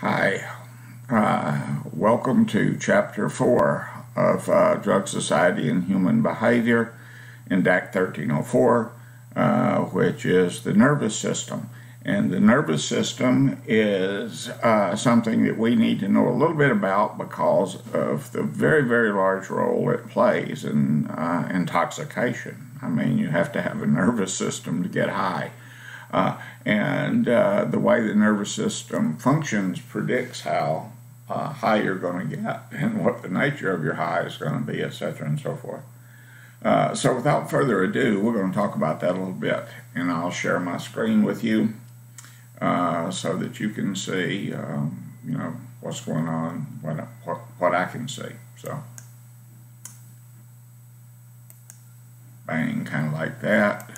Hi, welcome to Chapter 4 of Drug Society and Human Behavior in DAAC 1304, which is the nervous system. And the nervous system is something that we need to know a little bit about because of the very, very large role it plays in intoxication. I mean, you have to have a nervous system to get high. The way the nervous system functions predicts how high you're going to get and what the nature of your high is going to be, etc. and so forth. So without further ado, we're going to talk about that a little bit, and I'll share my screen with you so that you can see, what's going on, what I can see. So, bang, kind of like that.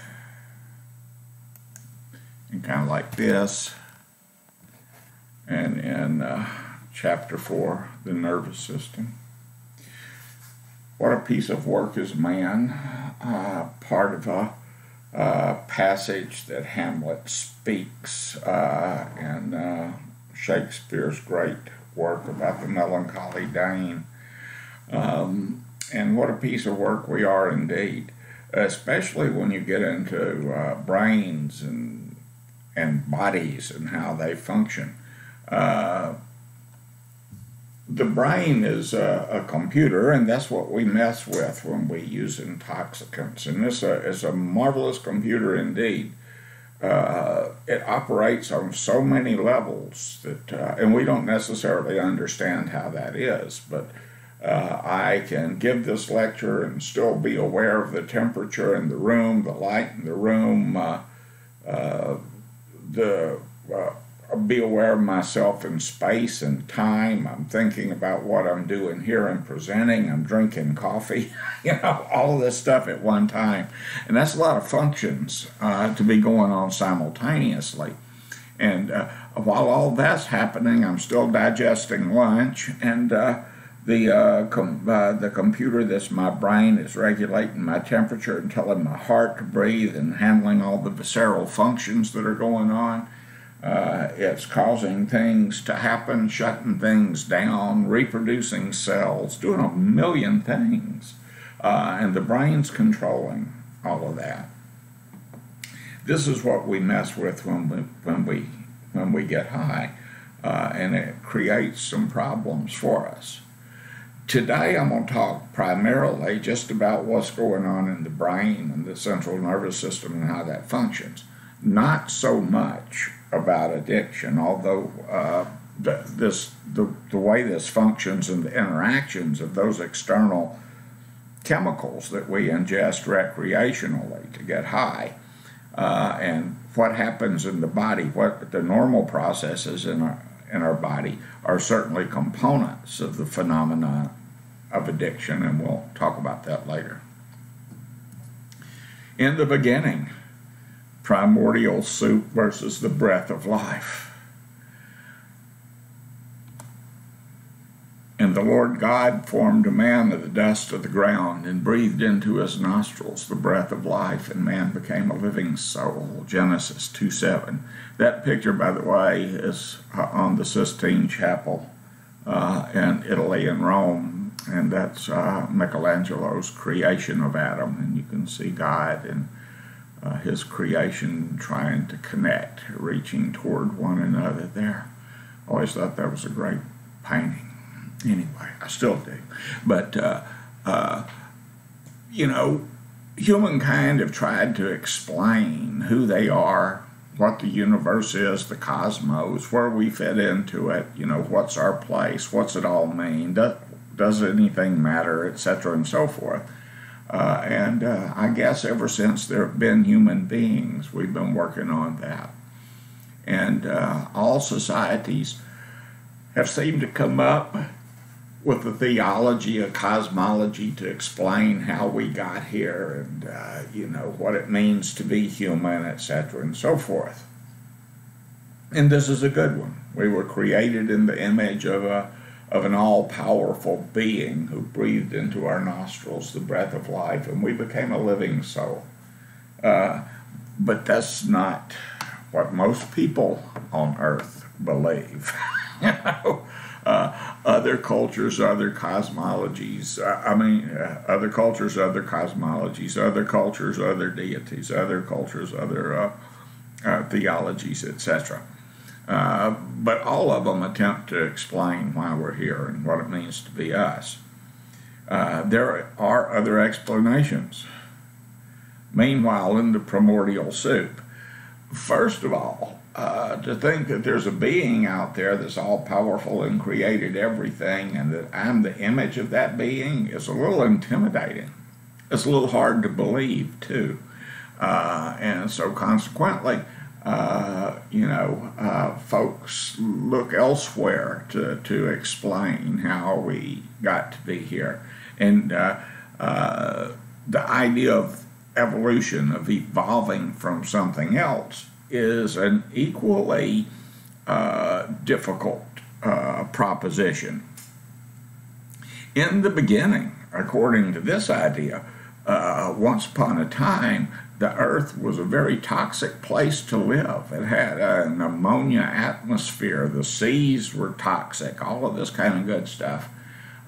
And kind of like this, and in Chapter 4, the nervous system. What a piece of work is man, part of a passage that Hamlet speaks in Shakespeare's great work about the melancholy Dane. And what a piece of work we are indeed, especially when you get into brains and bodies and how they function. The brain is a computer, and that's what we mess with when we use intoxicants. And this is a marvelous computer indeed. It operates on so many levels that, and we don't necessarily understand how that is, but I can give this lecture and still be aware of the temperature in the room, the light in the room, be aware of myself in space and time. I'm thinking about what I'm doing here and presenting. I'm drinking coffee, all of this stuff at one time. And that's a lot of functions to be going on simultaneously. And while all that's happening, I'm still digesting lunch, and the computer that's my brain is regulating my temperature and telling my heart to breathe and handling all the visceral functions that are going on. It's causing things to happen, shutting things down, reproducing cells, doing a million things, and the brain's controlling all of that. This is what we mess with when we get high, and it creates some problems for us. Today I'm going to talk primarily just about what's going on in the brain and the central nervous system and how that functions. Not so much about addiction, although the way this functions and the interactions of those external chemicals that we ingest recreationally to get high, and what happens in the body, what the normal processes in our body are certainly components of the phenomena of addiction, and we'll talk about that later. In the beginning, primordial soup versus the breath of life. And the Lord God formed a man of the dust of the ground and breathed into his nostrils the breath of life, and man became a living soul. Genesis 2:7. That picture, by the way, is on the Sistine Chapel in Italy and Rome. And that's Michelangelo's creation of Adam, and you can see God and his creation trying to connect, reaching toward one another there. Always thought that was a great painting. Anyway, I still do. But, humankind have tried to explain who they are, what the universe is, the cosmos, where we fit into it, what's our place, what's it all mean, does anything matter, etc., and so forth. I guess ever since there have been human beings, we've been working on that. And all societies have seemed to come up with a theology, a cosmology to explain how we got here and, what it means to be human, etc., and so forth. And this is a good one. We were created in the image of an all-powerful being who breathed into our nostrils the breath of life, and we became a living soul. But that's not what most people on earth believe. Other cultures, other cosmologies. Other cultures, other cosmologies. Other cultures, other deities. Other cultures, other theologies, etc. But all of them attempt to explain why we're here and what it means to be us. There are other explanations. Meanwhile, in the primordial soup, first of all, to think that there's a being out there that's all-powerful and created everything and that I'm the image of that being is a little intimidating. It's a little hard to believe, too. And so consequently, folks look elsewhere to explain how we got to be here. And the idea of evolution, of evolving from something else, is an equally difficult proposition. In the beginning, according to this idea, once upon a time, the Earth was a very toxic place to live. It had an ammonia atmosphere. The seas were toxic, all of this kind of good stuff.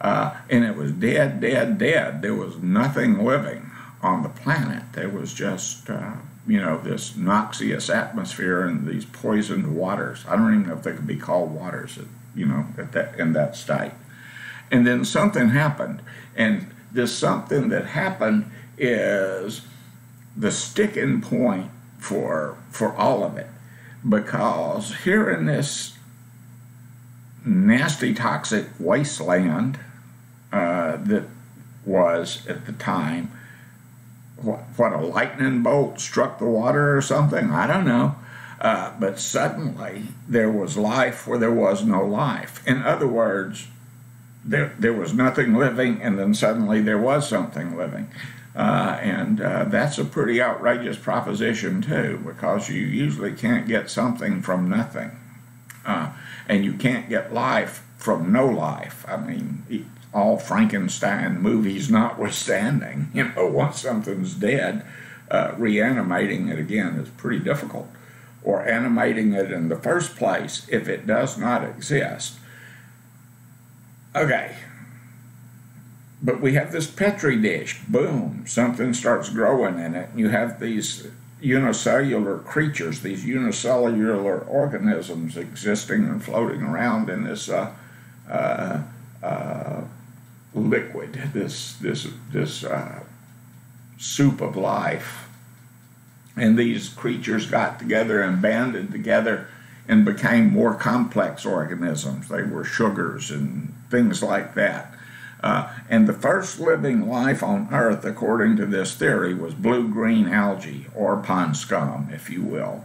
And it was dead, dead, dead. There was nothing living on the planet. There was just, this noxious atmosphere and these poisoned waters. I don't even know if they could be called waters, in that state. And then something happened. And this something that happened is the sticking point for all of it. Because here in this nasty, toxic wasteland that was at the time, what, a lightning bolt struck the water or something? I don't know. But suddenly there was life where there was no life. In other words, there was nothing living, and then suddenly there was something living. And that's a pretty outrageous proposition, too, because you usually can't get something from nothing. And you can't get life from no life. I mean, all Frankenstein movies notwithstanding, once something's dead, reanimating it again is pretty difficult. Or animating it in the first place if it does not exist. Okay. But we have this Petri dish. Boom, something starts growing in it. You have these unicellular creatures, these unicellular organisms existing and floating around in this liquid, this soup of life. And these creatures got together and banded together and became more complex organisms. They were sugars and things like that. And the first living life on Earth, according to this theory, was blue-green algae, or pond scum, if you will.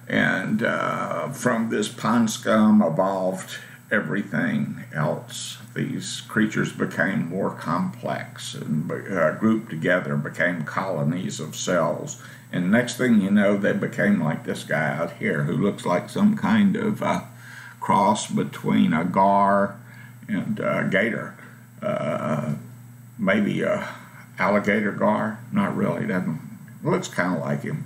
And from this pond scum evolved everything else. These creatures became more complex and grouped together, became colonies of cells. And next thing you know, they became like this guy out here who looks like some kind of cross between a gar and a gator. Maybe a alligator gar. Not really. Looks kind of like him.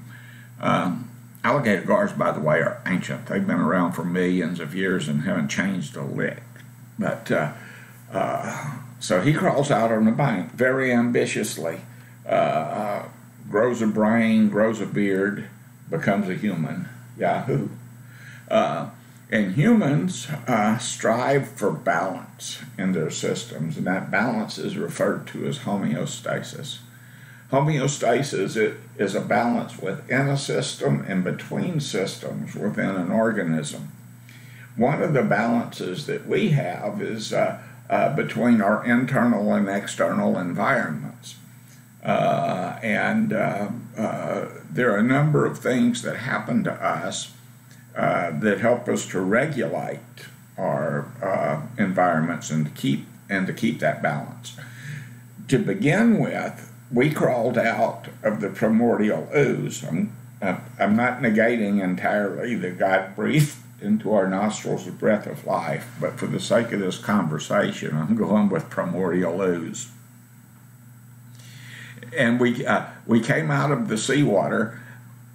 Alligator gars, by the way, are ancient. They've been around for millions of years and haven't changed a lick. But so he crawls out on the bank very ambitiously, grows a brain, grows a beard, becomes a human. Yahoo! And humans strive for balance in their systems, and that balance is referred to as homeostasis. Homeostasis is a balance within a system and between systems within an organism. One of the balances that we have is between our internal and external environments. There are a number of things that happen to us that help us to regulate our environments and to keep that balance. To begin with, we crawled out of the primordial ooze. I'm not negating entirely that God breathed into our nostrils the breath of life, but for the sake of this conversation, I'm going with primordial ooze. And we came out of the seawater,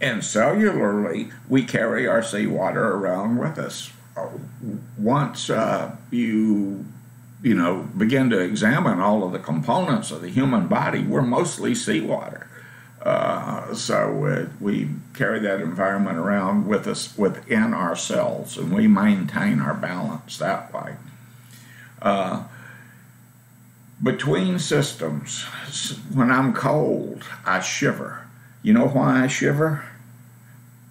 and cellularly, we carry our seawater around with us once you know, begin to examine all of the components of the human body, we're mostly seawater. So we carry that environment around with us within ourselves, and we maintain our balance that way. Between systems, when I'm cold, I shiver. You know why I shiver?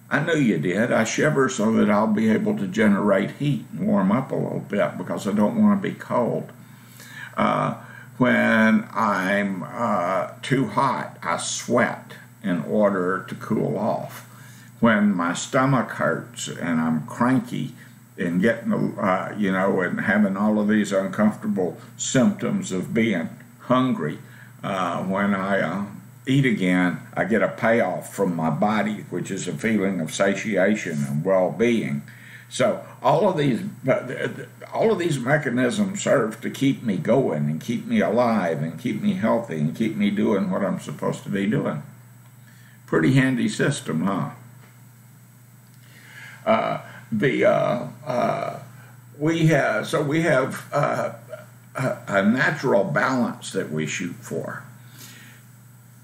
I knew you did. I shiver so that I'll be able to generate heat and warm up a little bit because I don't want to be cold. When I'm too hot, I sweat in order to cool off. When my stomach hurts and I'm cranky and getting, you know, and having all of these uncomfortable symptoms of being hungry, when I eat again, I get a payoff from my body, which is a feeling of satiation and well-being. So all of these mechanisms serve to keep me going and keep me alive and keep me healthy and keep me doing what I'm supposed to be doing. Pretty handy system, huh? We have a natural balance that we shoot for.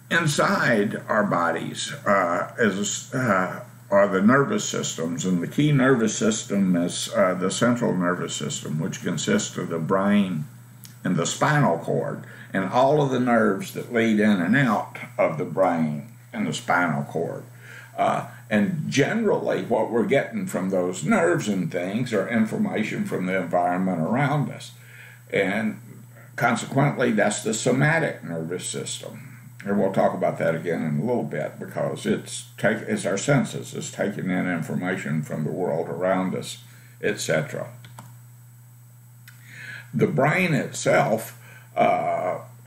Inside our bodies are the nervous systems, and the key nervous system is the central nervous system, which consists of the brain and the spinal cord, and all of the nerves that lead in and out of the brain and the spinal cord. And generally, what we're getting from those nerves and things are information from the environment around us. And consequently, that's the somatic nervous system. And we'll talk about that again in a little bit, because it's our senses. It's taking in information from the world around us, etc. The brain itself,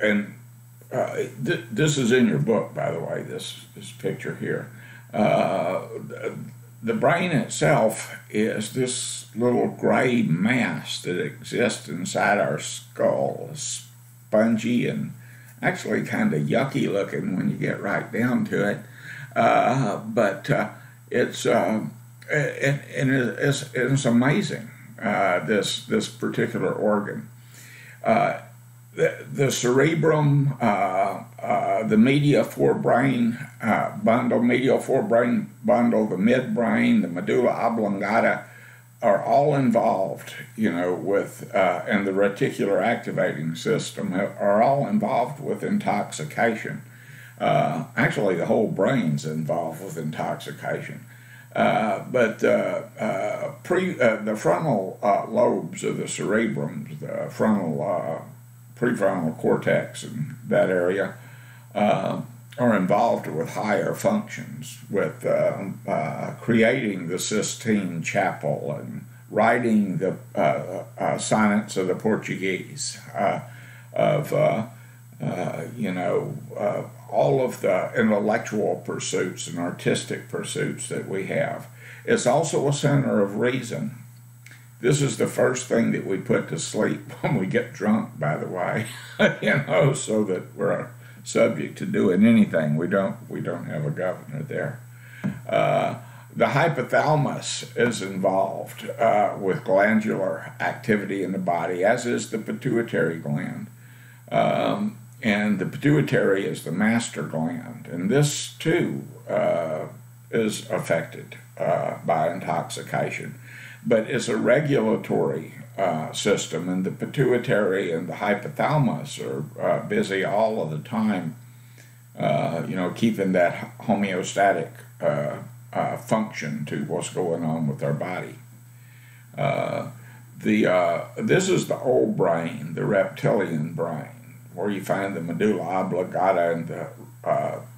this is in your book, by the way, this picture here. The brain itself is this little gray mass that exists inside our skull, spongy and actually kind of yucky looking when you get right down to it, but it's amazing. This particular organ, the cerebrum, the medial forebrain bundle, the midbrain, the medulla oblongata are all involved, you know, with, and the reticular activating system are all involved with intoxication. Actually, the whole brain's involved with intoxication. But the frontal lobes of the cerebrum, the frontal, prefrontal cortex in that area, are involved with higher functions, with creating the Sistine Chapel and writing the sonnets of the Portuguese, all of the intellectual pursuits and artistic pursuits that we have. It's also a center of reason. This is the first thing that we put to sleep when we get drunk, by the way, so that we're subject to doing anything. We don't have a governor there. The hypothalamus is involved with glandular activity in the body, as is the pituitary gland. And the pituitary is the master gland, and this too is affected by intoxication. But it's a regulatory system, and the pituitary and the hypothalamus are busy all of the time, keeping that homeostatic function to what's going on with our body. This is the old brain, the reptilian brain, where you find the medulla oblongata and the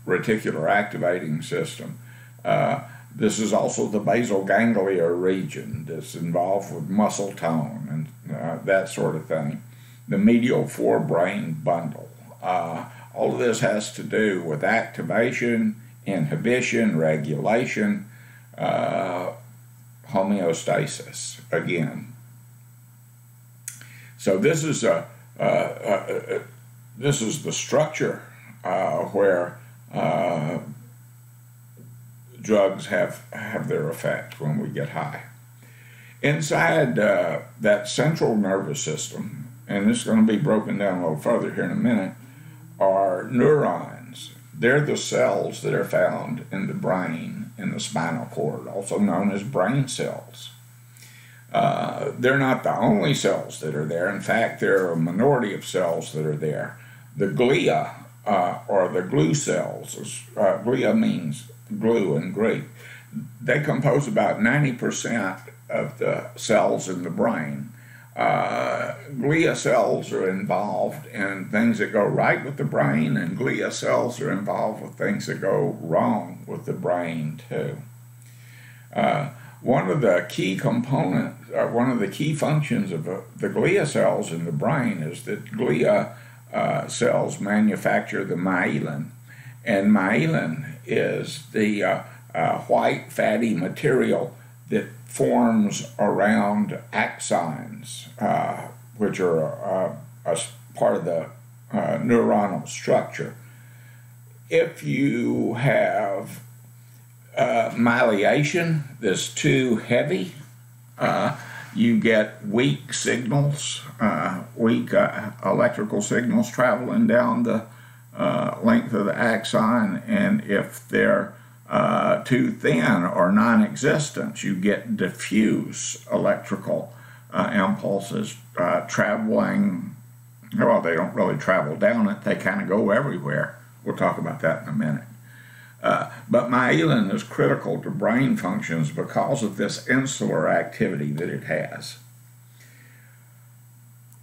reticular activating system. This is also the basal ganglia region that's involved with muscle tone and that sort of thing. The medial forebrain bundle. All of this has to do with activation, inhibition, regulation, homeostasis, again. So this is the structure where drugs have their effect when we get high. Inside that central nervous system, and this is going to be broken down a little further here in a minute, are neurons. They're the cells that are found in the brain, in the spinal cord, also known as brain cells. They're not the only cells that are there. In fact, there are a minority of cells that are there. The glia, or the glue cells, glia means glue in Greek, they compose about 90% of the cells in the brain. Glia cells are involved in things that go right with the brain, and glia cells are involved with things that go wrong with the brain too. One of the key components, one of the key functions of the glia cells in the brain is that glia cells manufacture the myelin, and myelin is the white fatty material that forms around axons, which are a part of the neuronal structure. If you have myelation that's too heavy, you get weak signals, weak electrical signals traveling down the length of the axon, and if they're too thin or non-existent, you get diffuse electrical impulses traveling. Well, they don't really travel down it, they kind of go everywhere. We'll talk about that in a minute. But myelin is critical to brain functions because of this insular activity that it has.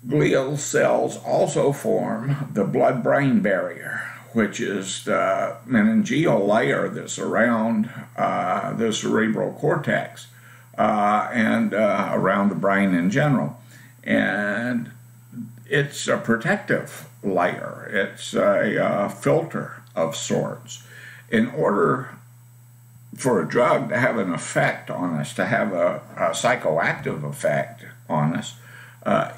Glial cells also form the blood-brain barrier, which is the meningeal layer that's around the cerebral cortex and around the brain in general. And it's a protective layer. It's a filter of sorts. In order for a drug to have an effect on us, to have a psychoactive effect on us,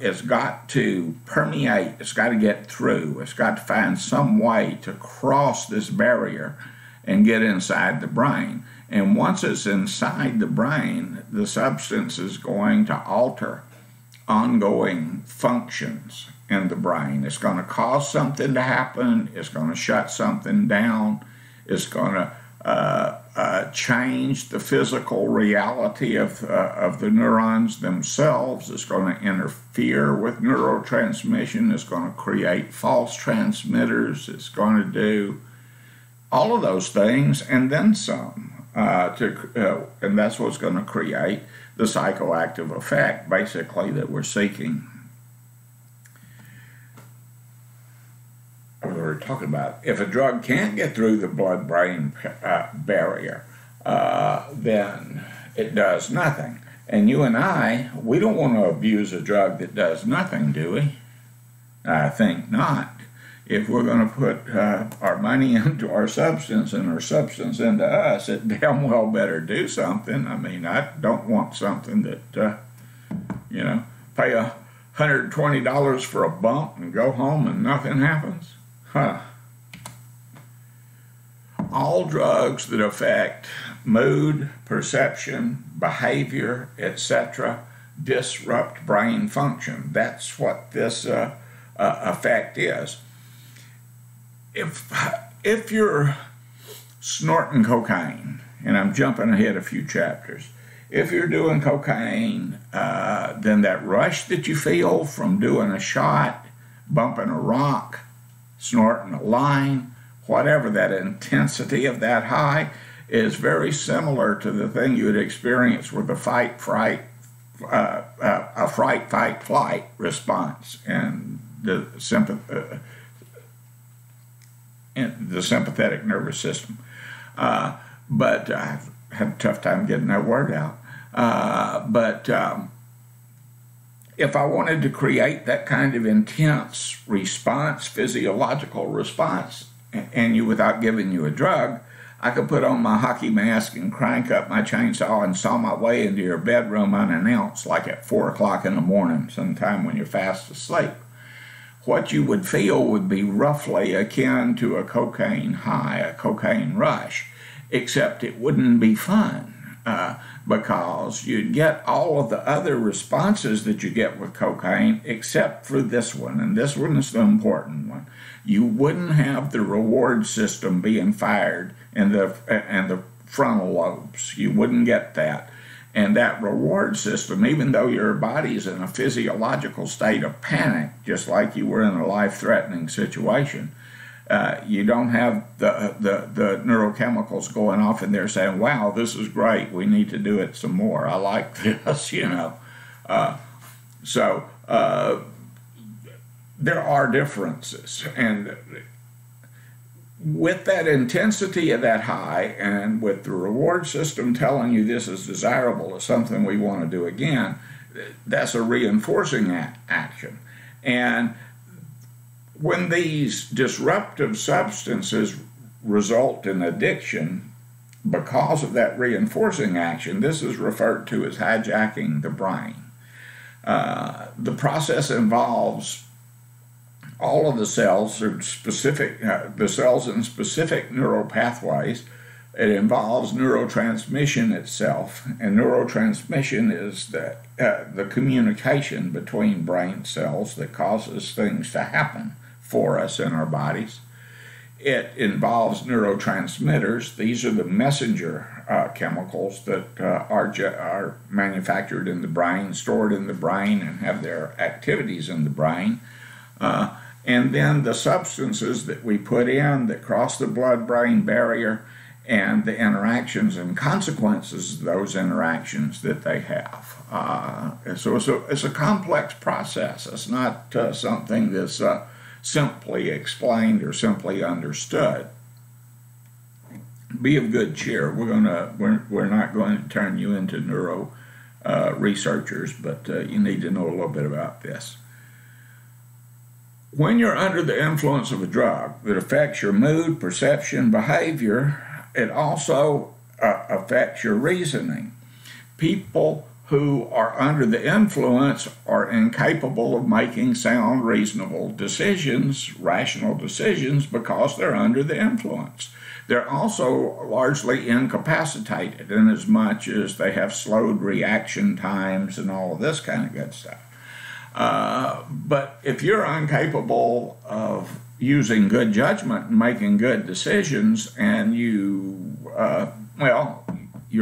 it's got to permeate, it's got to get through, it's got to find some way to cross this barrier and get inside the brain. And once it's inside the brain, the substance is going to alter ongoing functions in the brain. It's going to cause something to happen, it's going to shut something down, it's going to change the physical reality of the neurons themselves. It's going to interfere with neurotransmission. It's going to create false transmitters. It's going to do all of those things and then some. And that's what's going to create the psychoactive effect, basically, that we're seeking. We were talking about, if a drug can't get through the blood-brain barrier, then it does nothing. And you and I, we don't want to abuse a drug that does nothing, do we? I think not. If we're going to put our money into our substance and our substance into us, it damn well better do something. I mean, I don't want something that, pay $120 for a bump and go home and nothing happens. All drugs that affect mood, perception, behavior, etc., disrupt brain function. That's what this effect is. If you're snorting cocaine, and I'm jumping ahead a few chapters, if you're doing cocaine, then that rush that you feel from doing a shot, bumping a rock, snorting a line, whatever that intensity of that high is very similar to the thing you would experience with a fight, flight response and the sympathetic nervous system. But I've had a tough time getting that word out. If I wanted to create that kind of intense response, physiological response, and without giving you a drug, I could put on my hockey mask and crank up my chainsaw and saw my way into your bedroom unannounced, like at 4 o'clock in the morning, sometime when you're fast asleep. What you would feel would be roughly akin to a cocaine high, a cocaine rush, except it wouldn't be fun. because you'd get all of the other responses that you get with cocaine except for this one, and this one is the important one. You wouldn't have the reward system being fired in the frontal lobes. You wouldn't get that. And that reward system, even though your body's in a physiological state of panic, just like you were in a life-threatening situation, you don't have the neurochemicals going off in there saying, wow, this is great, we need to do it some more, I like this, you know. So there are differences. And with that intensity of that high, and with the reward system telling you this is desirable, it's something we want to do again, that's a reinforcing action. And when these disruptive substances result in addiction because of that reinforcing action, this is referred to as hijacking the brain. The process involves all of the cells are specific, the cells in specific neural pathways. It involves neurotransmission itself, and neurotransmission is the communication between brain cells that causes things to happen for us in our bodies. It involves neurotransmitters. These are the messenger chemicals that are manufactured in the brain, stored in the brain, and have their activities in the brain. And then the substances that we put in that cross the blood-brain barrier, and the interactions and consequences of those interactions that they have. So it's a complex process. It's not something that's simply explained or simply understood. Be of good cheer. We're not going to turn you into neuro researchers, but you need to know a little bit about this. When you're under the influence of a drug that affects your mood, perception, behavior, it also affects your reasoning. People who are under the influence are incapable of making sound, reasonable decisions, rational decisions, because they're under the influence. They're also largely incapacitated in as much as they have slowed reaction times and all of this kind of good stuff. But if you're incapable of using good judgment and making good decisions, and you're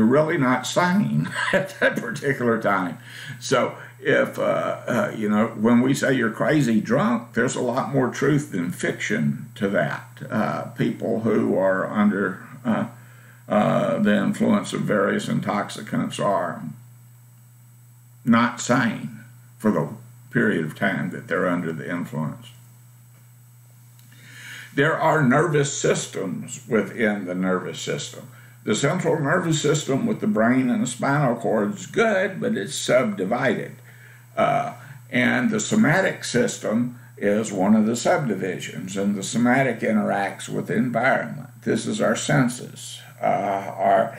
really not sane at that particular time. So if, when we say you're crazy drunk, there's a lot more truth than fiction to that. People who are under the influence of various intoxicants are not sane for the period of time that they're under the influence. There are nervous systems within the nervous system. The central nervous system with the brain and the spinal cord is good, but it's subdivided. And the somatic system is one of the subdivisions, and the somatic interacts with the environment. This is our senses, our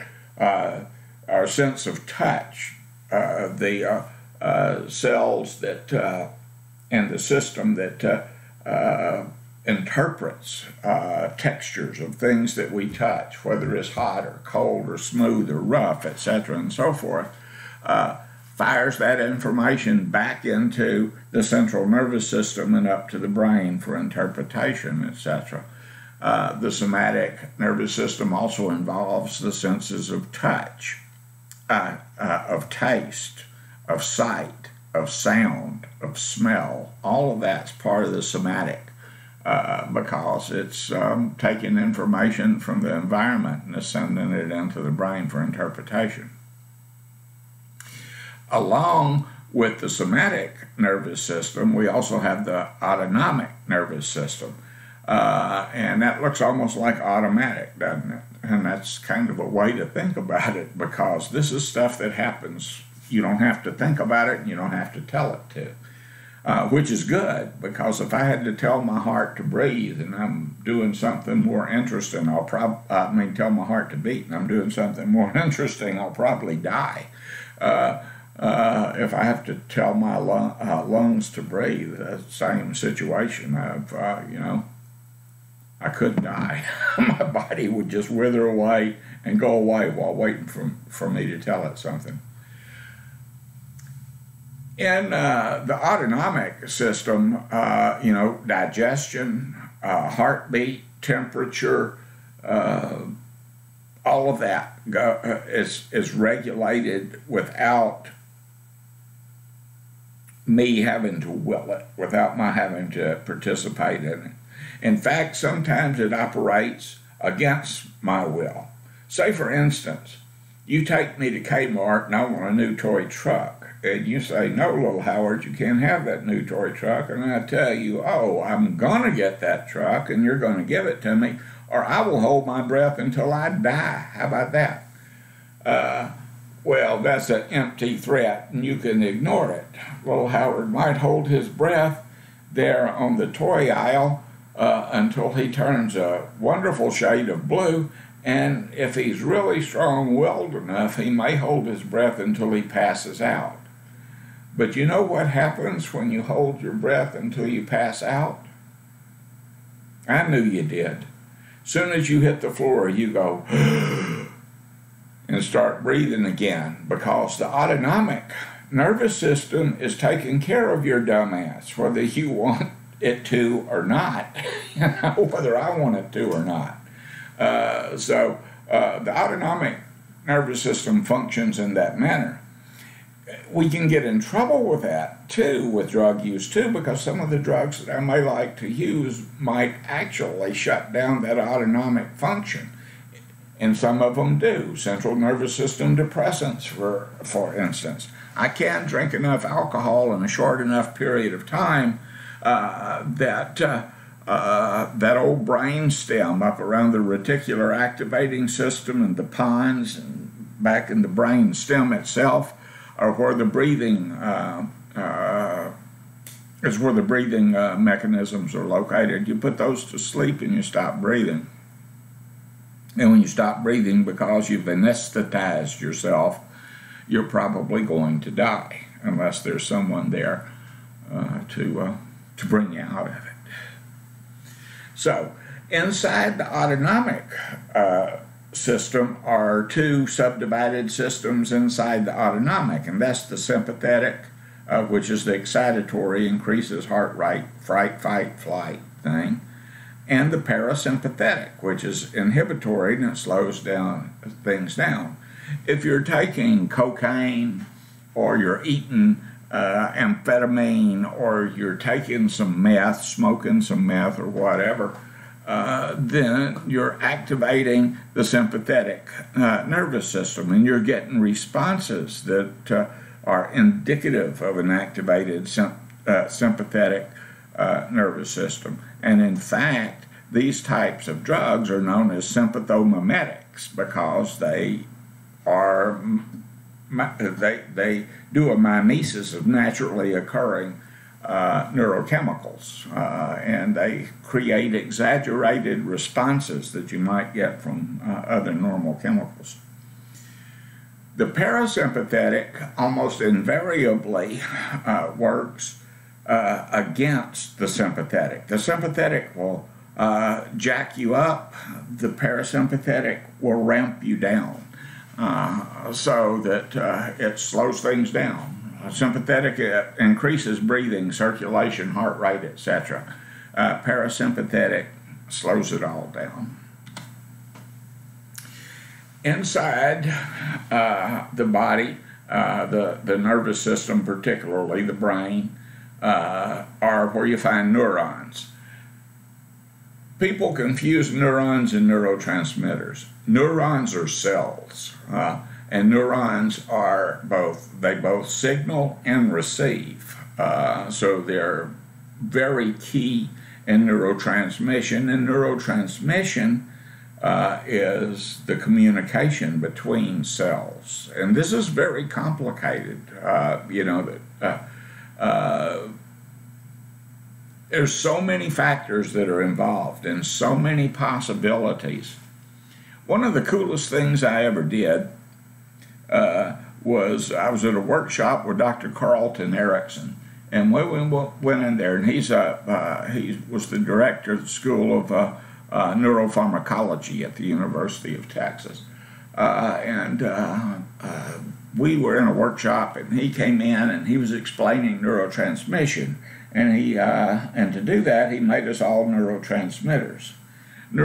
sense of touch, the cells that in the system that interprets textures of things that we touch, whether it's hot or cold or smooth or rough, etc., and so forth, fires that information back into the central nervous system and up to the brain for interpretation, etc. The somatic nervous system also involves the senses of touch, of taste, of sight, of sound, of smell. All of that's part of the somatic. Because it's taking information from the environment and sending it into the brain for interpretation. Along with the somatic nervous system, we also have the autonomic nervous system. And that looks almost like automatic, doesn't it? And that's kind of a way to think about it, because this is stuff that happens. You don't have to think about it, and you don't have to tell it to. Which is good, because if I had to tell my heart to breathe and I'm doing something more interesting, tell my heart to beat and I'm doing something more interesting, I'll probably die. If I have to tell my lungs to breathe, the same situation. I could die. My body would just wither away and go away while waiting for me to tell it something. In the autonomic system, digestion, heartbeat, temperature, all of that is regulated without me having to will it, without my having to participate in it. In fact, sometimes it operates against my will. Say, for instance, you take me to Kmart and I want a new toy truck. And you say, no, little Howard, you can't have that new toy truck. And I tell you, oh, I'm going to get that truck and you're going to give it to me, or I will hold my breath until I die. How about that? Well, that's an empty threat, and you can ignore it. Little Howard might hold his breath there on the toy aisle until he turns a wonderful shade of blue, and if he's really strong-willed enough, he may hold his breath until he passes out. But you know what happens when you hold your breath until you pass out? I knew you did. Soon as you hit the floor, you go and start breathing again, because the autonomic nervous system is taking care of your dumb ass, whether you want it to or not, whether I want it to or not. So the autonomic nervous system functions in that manner. We can get in trouble with that, too, with drug use, too, because some of the drugs that I may like to use might actually shut down that autonomic function. And some of them do. Central nervous system depressants, for instance. I can't drink enough alcohol in a short enough period of time that old brain stem up around the reticular activating system and the pons and back in the brain stem itself are where the breathing mechanisms are located. You put those to sleep and you stop breathing. And when you stop breathing because you've anesthetized yourself, you're probably going to die unless there's someone there to bring you out of it. So, inside the autonomic system are two subdivided systems inside the autonomic, and that's the sympathetic, which is the excitatory, increases heart rate, fright, fight, flight thing, and the parasympathetic, which is inhibitory and it slows down things down. If you're taking cocaine or you're eating amphetamine or you're taking some meth, smoking some meth or whatever, then you're activating the sympathetic nervous system, and you're getting responses that are indicative of an activated sympathetic nervous system. And in fact, these types of drugs are known as sympathomimetics because they do a mimesis of naturally occurring neurochemicals, and they create exaggerated responses that you might get from other normal chemicals. The parasympathetic almost invariably works against the sympathetic. The sympathetic will jack you up, the parasympathetic will ramp you down so that it slows things down. Sympathetic increases breathing, circulation, heart rate, etc. Parasympathetic slows it all down. Inside the body, the nervous system, particularly the brain, are where you find neurons. People confuse neurons and neurotransmitters. Neurons are cells, and neurons are they both signal and receive. So they're very key in neurotransmission, and neurotransmission is the communication between cells. And this is very complicated. There's so many factors that are involved and so many possibilities. One of the coolest things I ever did was I was at a workshop with Dr. Carlton Erickson, and we went in there, and he was the director of the School of Neuropharmacology at the University of Texas. We were in a workshop, and he came in and he was explaining neurotransmission, and to do that he made us all neurotransmitters. Made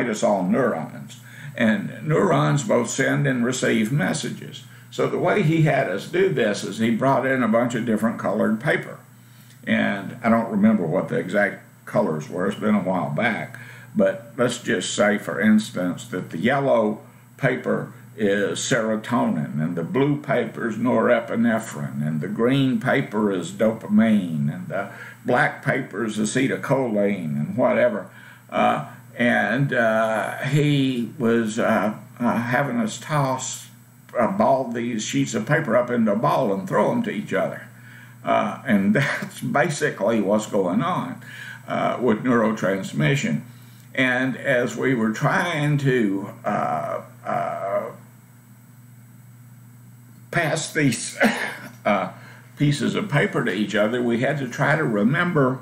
us all neurons, and neurons both send and receive messages. So the way he had us do this is he brought in a bunch of different colored paper, and I don't remember what the exact colors were. It's been a while back, but let's just say, for instance, that the yellow paper is serotonin, and the blue paper is norepinephrine, and the green paper is dopamine, and the black paper is acetylcholine, and whatever. He was having us toss these sheets of paper up into a ball and throw them to each other. And that's basically what's going on with neurotransmission. And as we were trying to pass these pieces of paper to each other, we had to try to remember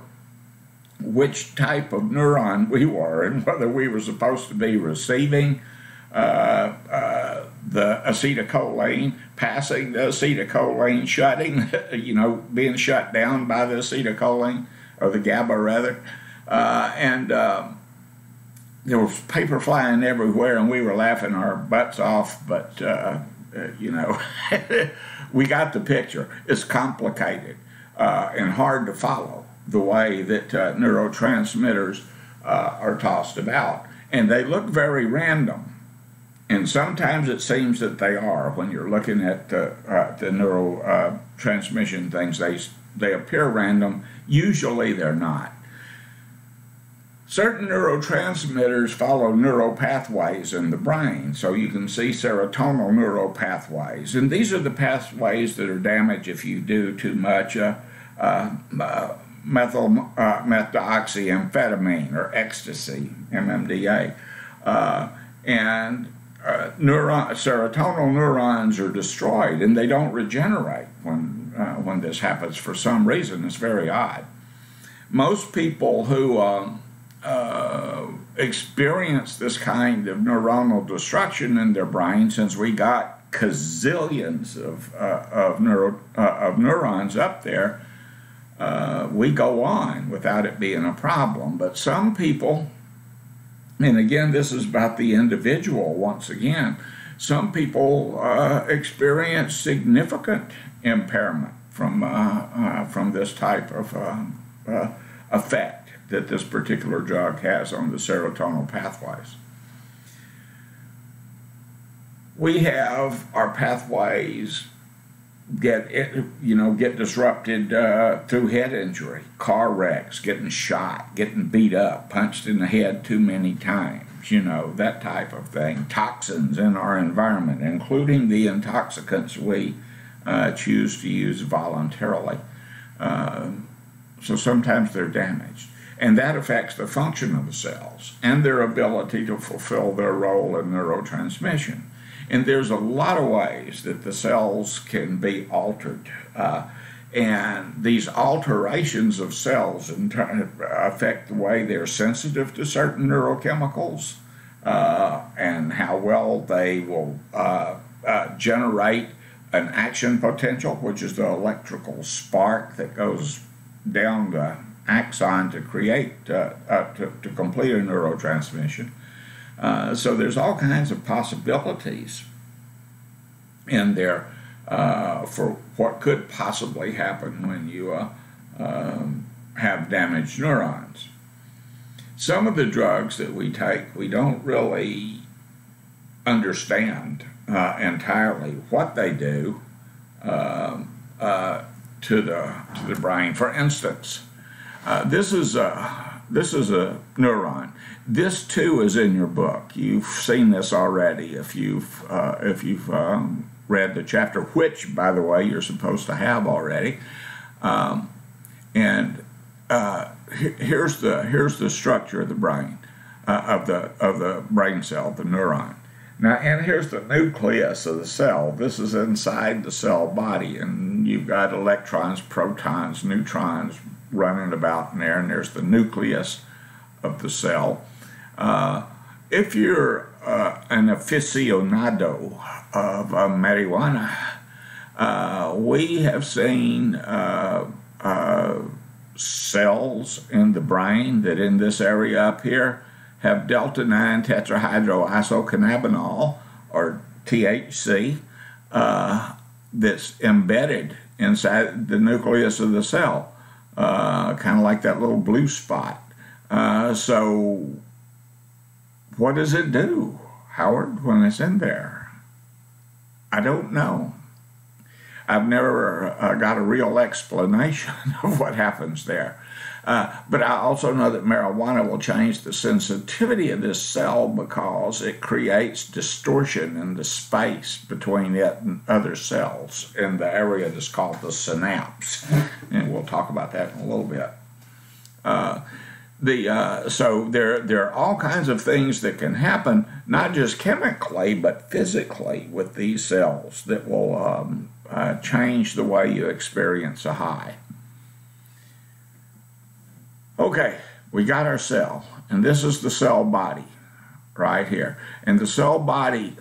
which type of neuron we were and whether we were supposed to be receiving the acetylcholine, passing the acetylcholine, shutting, being shut down by the acetylcholine, or the GABA rather. There was paper flying everywhere, and we were laughing our butts off, but we got the picture. It's complicated and hard to follow, the way that neurotransmitters are tossed about. And they look very random. And sometimes it seems that they are. When you're looking at the neurotransmission things, they appear random. Usually they're not. Certain neurotransmitters follow neural pathways in the brain, so you can see serotonal neural pathways. And these are the pathways that are damaged if you do too much methoxyamphetamine or ecstasy, MMDA. Serotonal neurons are destroyed, and they don't regenerate when this happens for some reason. It's very odd. Most people who experience this kind of neuronal destruction in their brain, since we got gazillions of neurons up there, we go on without it being a problem. But some people, and again, this is about the individual once again, some people experience significant impairment from this type of effect that this particular drug has on the serotonal pathways. We have our pathways get disrupted through head injury, car wrecks, getting shot, getting beat up, punched in the head too many times, that type of thing. Toxins in our environment, including the intoxicants we choose to use voluntarily. So sometimes they're damaged. And that affects the function of the cells and their ability to fulfill their role in neurotransmission. And there's a lot of ways that the cells can be altered. And these alterations of cells in turn affect the way they're sensitive to certain neurochemicals and how well they will generate an action potential, which is the electrical spark that goes down the axon to create, to complete a neurotransmission. So there's all kinds of possibilities in there for what could possibly happen when you have damaged neurons. Some of the drugs that we take, we don't really understand entirely what they do to the brain. For instance, this is a neuron. This too is in your book. You've seen this already if you've read the chapter, which, by the way, you're supposed to have already. Here's the structure of the brain, of the brain cell, the neuron. Now, and here's the nucleus of the cell. This is inside the cell body, and you've got electrons, protons, neutrons running about in there, and there's the nucleus of the cell. If you're an aficionado of marijuana, we have seen cells in the brain that in this area up here have delta 9 tetrahydroisocannabinol, or THC, that's embedded inside the nucleus of the cell, kind of like that little blue spot. So what does it do, Howard, when it's in there? I don't know. I've never got a real explanation of what happens there. But I also know that marijuana will change the sensitivity of this cell because it creates distortion in the space between it and other cells in the area that's called the synapse. And we'll talk about that in a little bit. So there are all kinds of things that can happen, not just chemically, but physically with these cells that will change the way you experience a high. Okay, we got our cell, and this is the cell body right here. And the cell body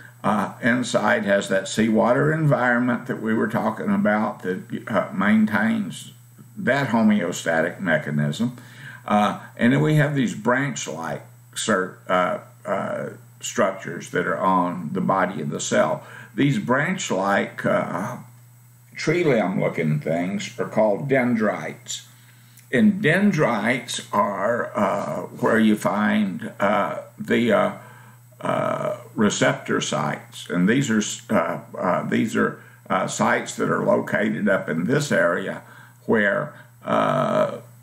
inside has that seawater environment that we were talking about that maintains that homeostatic mechanism. And then we have these branch-like structures that are on the body of the cell. These branch-like tree limb-looking things are called dendrites. And dendrites are where you find the receptor sites, and these are sites that are located up in this area where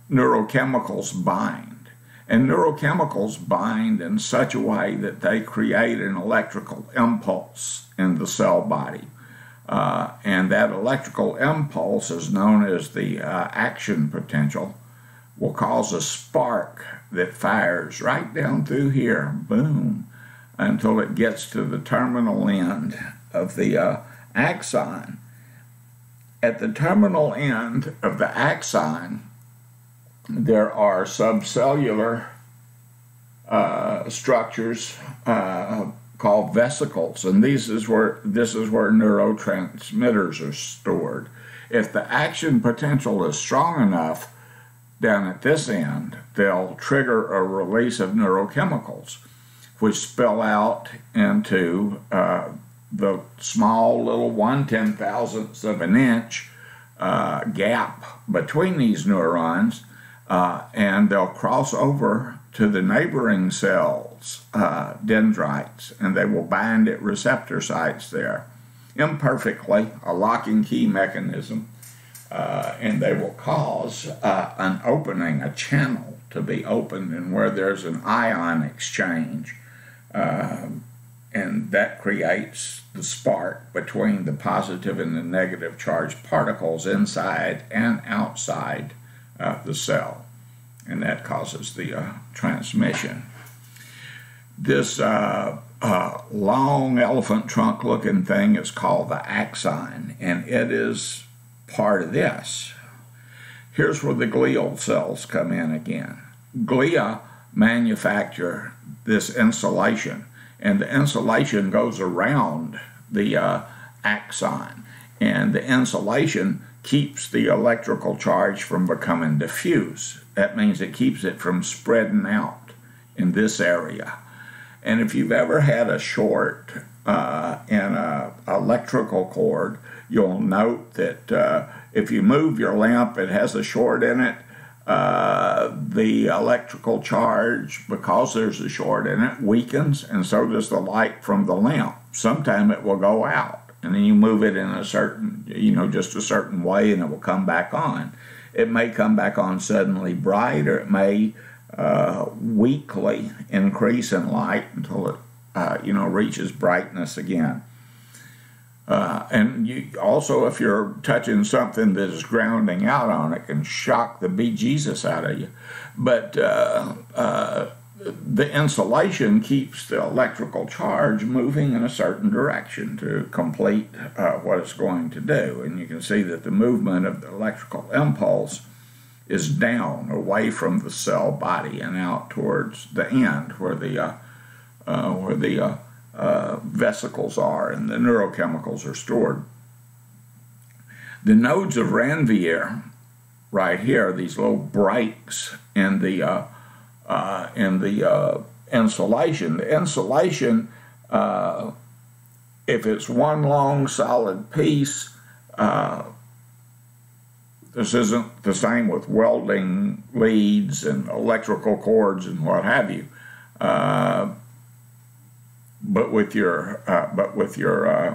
neurochemicals bind. And neurochemicals bind in such a way that they create an electrical impulse in the cell body. And that electrical impulse is known as the action potential, will cause a spark that fires right down through here, boom, until it gets to the terminal end of the axon. At the terminal end of the axon, there are subcellular structures called vesicles, and this is where neurotransmitters are stored. If the action potential is strong enough down at this end, they'll trigger a release of neurochemicals, which spill out into the small little 1/10,000th of an inch gap between these neurons, and they'll cross over to the neighboring cells, dendrites, and they will bind at receptor sites there, imperfectly, a lock and key mechanism, and they will cause an opening, a channel to be opened, and where there's an ion exchange, and that creates the spark between the positive and the negative charged particles inside and outside the cell, and that causes the transmission. This long elephant trunk looking thing is called the axon, and it is part of this. Here's where the glial cells come in again. Glia manufacture this insulation, and the insulation goes around the axon, and the insulation keeps the electrical charge from becoming diffuse. That means it keeps it from spreading out in this area. And if you've ever had a short in an electrical cord, you'll note that if you move your lamp, it has a short in it. The electrical charge, because there's a short in it, weakens, and so does the light from the lamp. Sometime it will go out, and then you move it in a certain, just a certain way, and it will come back on. It may come back on suddenly bright, or it may weakly increase in light until it, reaches brightness again. And you also, if you're touching something that is grounding out on it, can shock the bejesus out of you. But the insulation keeps the electrical charge moving in a certain direction to complete what it's going to do. And you can see that the movement of the electrical impulse is down, away from the cell body and out towards the end where the vesicles are and the neurochemicals are stored. The nodes of Ranvier, right here, these little breaks in the insulation. The insulation, if it's one long solid piece, this isn't the same with welding leads and electrical cords and what have you. But with your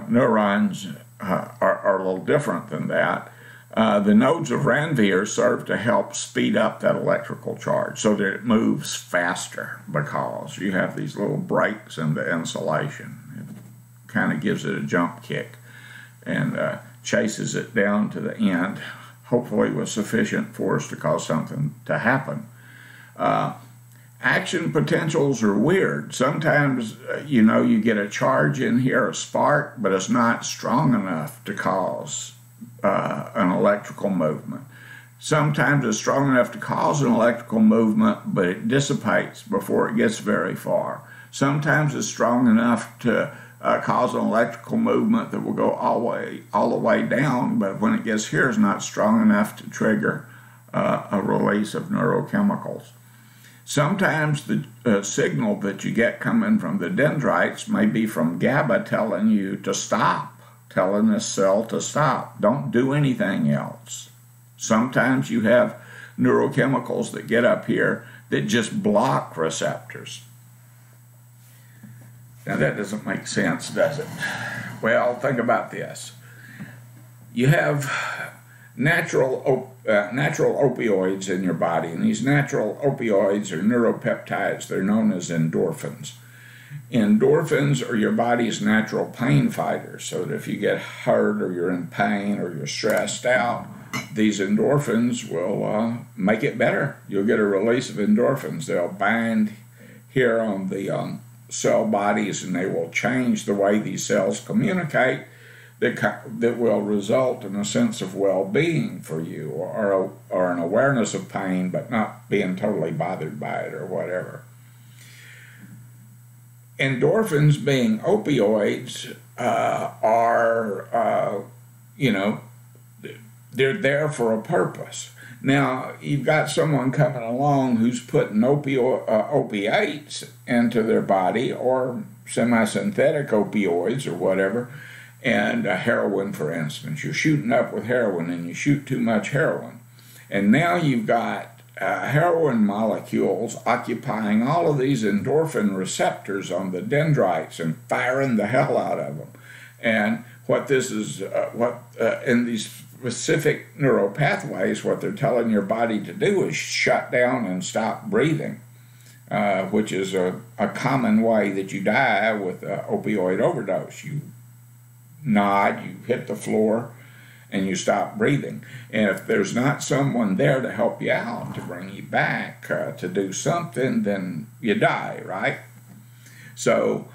neurons are a little different than that. The nodes of Ranvier serve to help speed up that electrical charge so that it moves faster because you have these little breaks in the insulation. It kind of gives it a jump kick and chases it down to the end, hopefully with sufficient force to cause something to happen. Action potentials are weird. Sometimes, you get a charge in here, a spark, but it's not strong enough to cause an electrical movement. Sometimes it's strong enough to cause an electrical movement, but it dissipates before it gets very far. Sometimes it's strong enough to cause an electrical movement that will go all the way down, but when it gets here, it's not strong enough to trigger a release of neurochemicals. Sometimes the signal that you get coming from the dendrites may be from GABA telling you to stop, telling this cell to stop. Don't do anything else. Sometimes you have neurochemicals that get up here that just block receptors. Now that doesn't make sense, does it? Well, think about this. You have natural opioids in your body, and these natural opioids are neuropeptides. They're known as endorphins. Endorphins are your body's natural pain fighters, so that if you get hurt or you're in pain or you're stressed out, these endorphins will make it better. You'll get a release of endorphins. They'll bind here on the cell bodies, and they will change the way these cells communicate. That will result in a sense of well-being for you, or an awareness of pain, but not being totally bothered by it or whatever. Endorphins, being opioids, they're there for a purpose. Now, you've got someone coming along who's putting opiates into their body, or semi-synthetic opioids or whatever, and heroin, for instance. You're shooting up with heroin and you shoot too much heroin. And now you've got heroin molecules occupying all of these endorphin receptors on the dendrites and firing the hell out of them. And what this is, in these specific neuropathways, what they're telling your body to do is shut down and stop breathing, which is a common way that you die with opioid overdose. You nod, you hit the floor, and you stop breathing. And if there's not someone there to help you out, to bring you back, to do something, then you die, right? So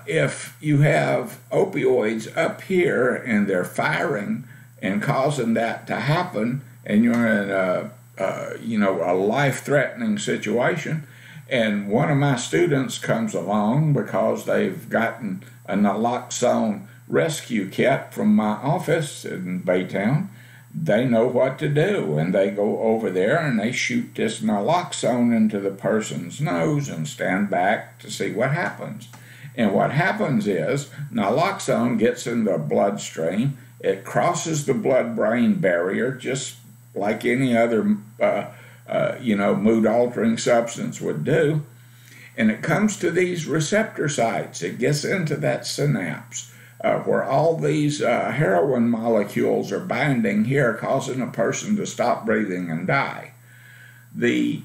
if you have opioids up here and they're firing and causing that to happen, and you're in a life-threatening situation, and one of my students comes along because they've gotten a naloxone rescue kit from my office in Baytown, they know what to do, and they go over there and they shoot this naloxone into the person's nose and stand back to see what happens. And what happens is naloxone gets in the bloodstream, it crosses the blood-brain barrier just like any other mood-altering substance would do, and it comes to these receptor sites. It gets into that synapse where all these heroin molecules are binding here, causing a person to stop breathing and die. The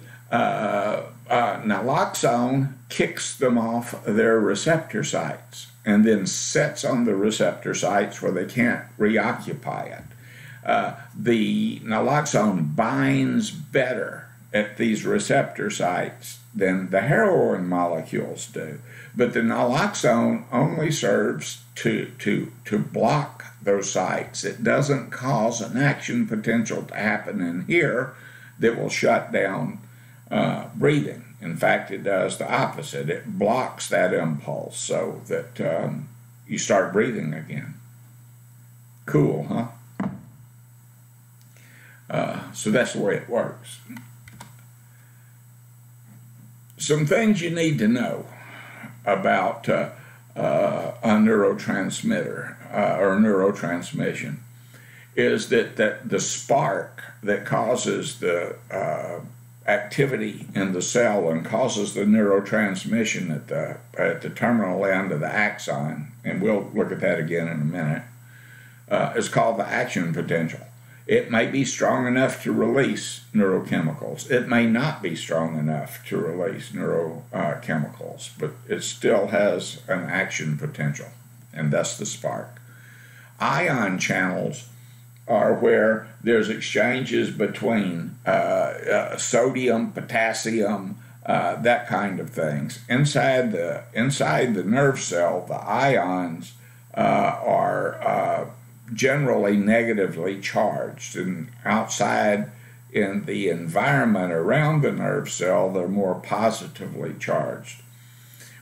naloxone kicks them off their receptor sites and then sets on the receptor sites where they can't reoccupy it. The naloxone binds better at these receptor sites than the heroin molecules do. But the naloxone only serves to block those sites. It doesn't cause an action potential to happen in here that will shut down breathing. In fact, it does the opposite. It blocks that impulse so that you start breathing again. Cool, huh? So that's the way it works. Some things you need to know about a neurotransmitter or neurotransmission is that the spark that causes the activity in the cell and causes the neurotransmission at the terminal end of the axon, and we'll look at that again in a minute, is called the action potential. It may be strong enough to release neurochemicals. It may not be strong enough to release neurochemicals, but it still has an action potential, and that's the spark. Ion channels are where there's exchanges between sodium, potassium, that kind of things. Inside the nerve cell, the ions are generally negatively charged, and outside in the environment around the nerve cell, they're more positively charged.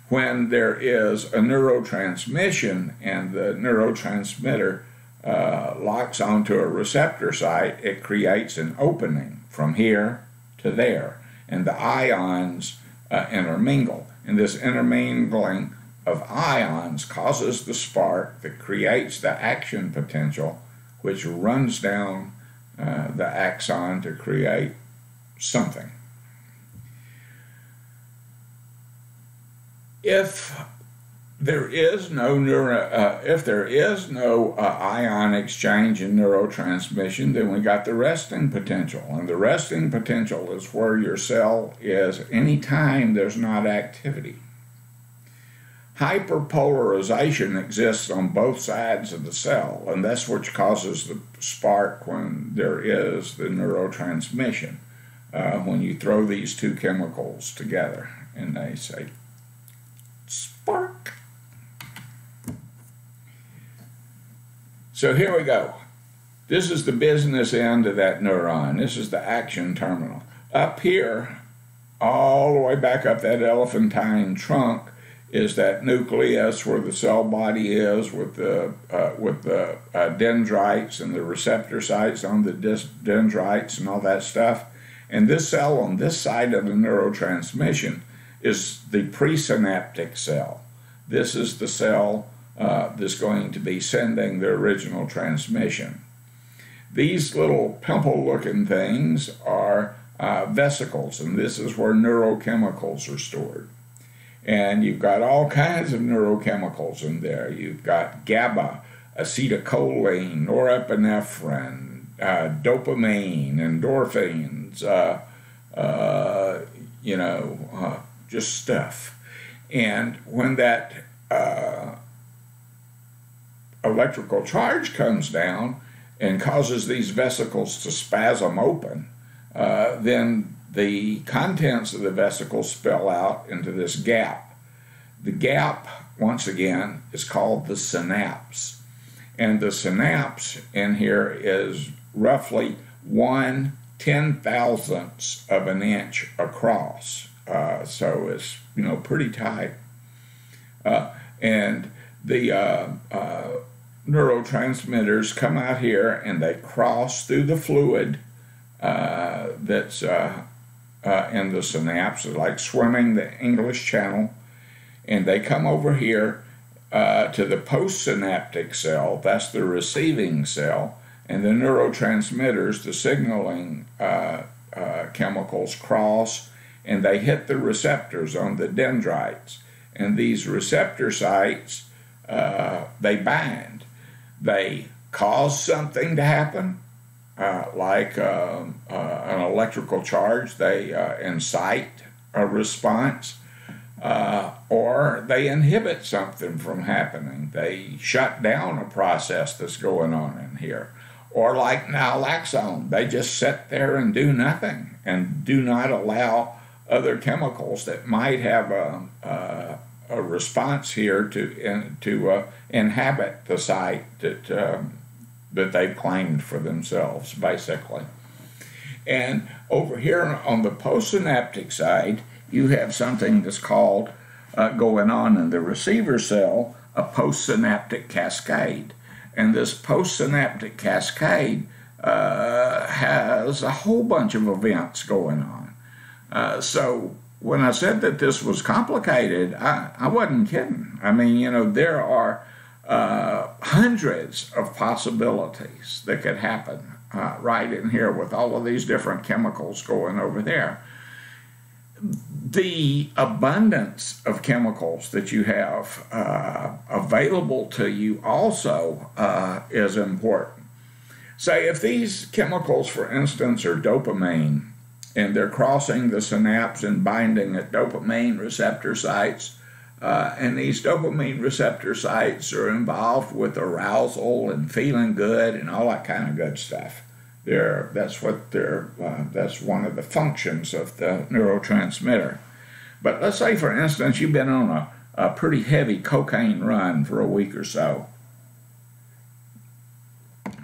When there is a neurotransmission and the neurotransmitter locks onto a receptor site, it creates an opening from here to there, and the ions intermingle. And this intermingling of ions causes the spark that creates the action potential, which runs down the axon to create something. If there is no ion exchange in neurotransmission, then we got the resting potential, and the resting potential is where your cell is anytime there's not activity. Hyperpolarization exists on both sides of the cell, and that's what causes the spark when there is the neurotransmission. When you throw these two chemicals together and they say, spark. So here we go. This is the business end of that neuron. This is the action terminal. Up here, all the way back up that elephantine trunk, is that nucleus where the cell body is with the dendrites and the receptor sites on the dendrites and all that stuff. And this cell on this side of the neurotransmission is the presynaptic cell. This is the cell that's going to be sending the original transmission. These little pimple-looking things are vesicles, and this is where neurochemicals are stored. And you've got all kinds of neurochemicals in there. You've got GABA, acetylcholine, norepinephrine, dopamine, endorphins, just stuff. And when that electrical charge comes down and causes these vesicles to spasm open, then the contents of the vesicles spill out into this gap. The gap, once again, is called the synapse. And the synapse in here is roughly 1/10,000th of an inch across. So it's, pretty tight. And the neurotransmitters come out here and they cross through the fluid that's in the synapse, like swimming the English Channel, and they come over here to the postsynaptic cell. That's the receiving cell, and the neurotransmitters, the signaling chemicals, cross and they hit the receptors on the dendrites, and these receptor sites they bind. They cause something to happen, like an electrical charge. They incite a response, or they inhibit something from happening. They shut down a process that's going on in here. Or like naloxone, they just sit there and do nothing and do not allow other chemicals that might have a response here to inhabit the site that they've claimed for themselves, basically. And over here on the postsynaptic side, you have something that's called going on in the receiver cell, a postsynaptic cascade. And this postsynaptic cascade has a whole bunch of events going on. So when I said that this was complicated, I wasn't kidding. I mean, you know, there are hundreds of possibilities that could happen right in here with all of these different chemicals going over there. The abundance of chemicals that you have available to you also is important. Say if these chemicals, for instance, are dopamine, and they're crossing the synapse and binding at dopamine receptor sites, and these dopamine receptor sites are involved with arousal and feeling good and all that kind of good stuff. That's one of the functions of the neurotransmitter. But let's say, for instance, you've been on a pretty heavy cocaine run for a week or so,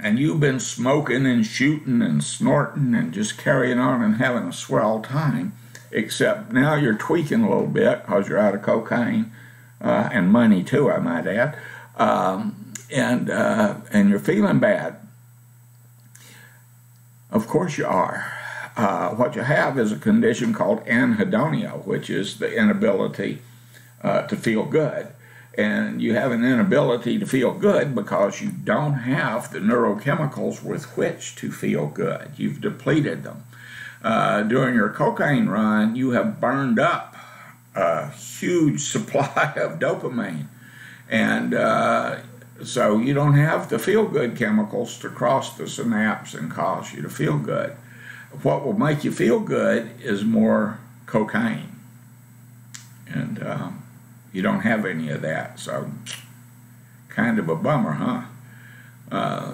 and you've been smoking and shooting and snorting and just carrying on and having a swell time, except now you're tweaking a little bit because you're out of cocaine and money too, I might add, and you're feeling bad. Of course you are. What you have is a condition called anhedonia, which is the inability to feel good. And you have an inability to feel good because you don't have the neurochemicals with which to feel good. You've depleted them. During your cocaine run, you have burned up a huge supply of dopamine. And so you don't have the feel-good chemicals to cross the synapse and cause you to feel good. What will make you feel good is more cocaine. And you don't have any of that, so kind of a bummer, huh?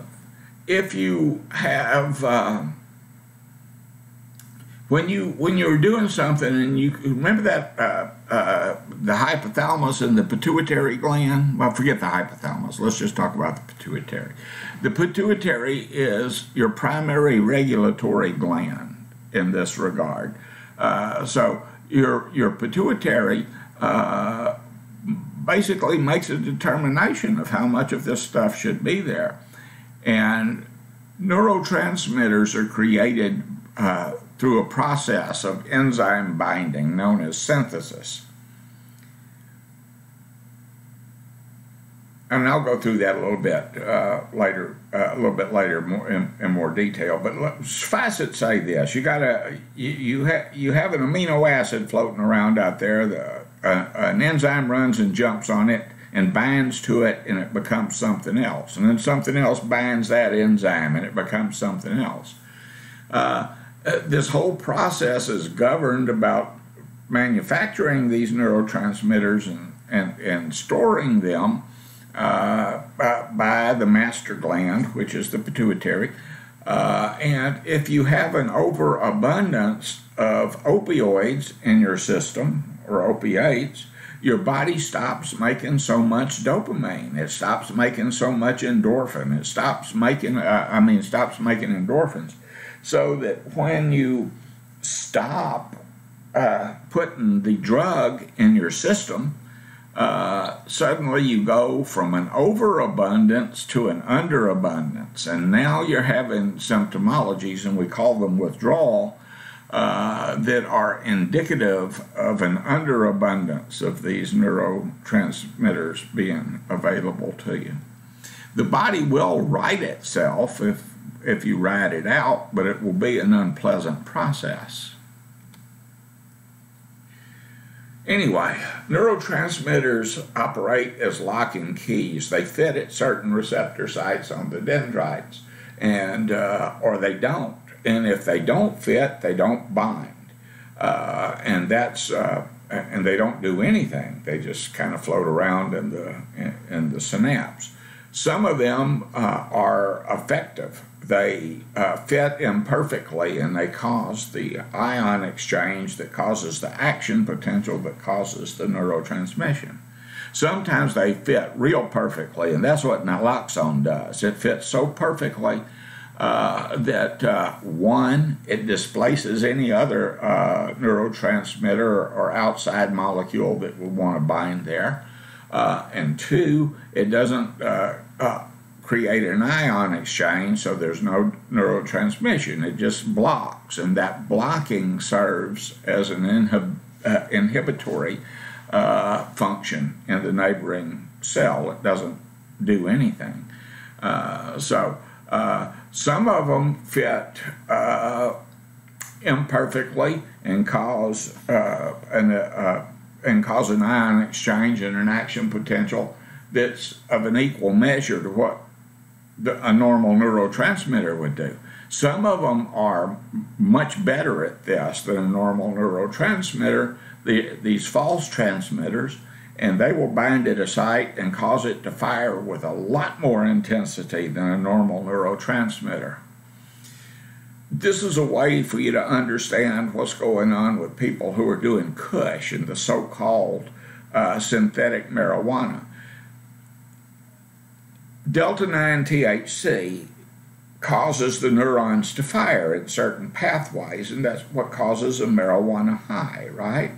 If you have... When you're doing something, and you remember that the hypothalamus and the pituitary gland. Well, forget the hypothalamus. Let's just talk about the pituitary. The pituitary is your primary regulatory gland in this regard. So your pituitary basically makes a determination of how much of this stuff should be there, and neurotransmitters are created through a process of enzyme binding known as synthesis. And I'll go through that a little bit later, in more detail. But suffice it to say this: you have an amino acid floating around out there. An enzyme runs and jumps on it and binds to it, and it becomes something else. And then something else binds that enzyme, and it becomes something else. This whole process is governed about manufacturing these neurotransmitters and storing them by the master gland, which is the pituitary. And if you have an overabundance of opioids in your system, or opiates, your body stops making so much dopamine. It stops making so much endorphin. It stops making endorphins. So that when you stop putting the drug in your system, suddenly you go from an overabundance to an underabundance. And now you're having symptomologies, and we call them withdrawal, that are indicative of an underabundance of these neurotransmitters being available to you. The body will right itself if you ride it out, but it will be an unpleasant process. Anyway, neurotransmitters operate as lock and keys. They fit at certain receptor sites on the dendrites, and or they don't. And if they don't fit, they don't bind, and they don't do anything. They just kind of float around in the synapse. Some of them are effective. They fit imperfectly, and they cause the ion exchange that causes the action potential that causes the neurotransmission. Sometimes they fit real perfectly, and that's what naloxone does. It fits so perfectly One, it displaces any other neurotransmitter or outside molecule that would want to bind there. And two, it doesn't create an ion exchange, so there's no neurotransmission. It just blocks, and that blocking serves as an inhibitory function in the neighboring cell. It doesn't do anything. Some of them fit imperfectly and cause an ion exchange and an action potential that's of an equal measure to what a normal neurotransmitter would do. Some of them are much better at this than a normal neurotransmitter, these false transmitters, and they will bind at a site and cause it to fire with a lot more intensity than a normal neurotransmitter. This is a way for you to understand what's going on with people who are doing kush and the so-called synthetic marijuana. Delta-9 THC causes the neurons to fire in certain pathways, and that's what causes a marijuana high, right?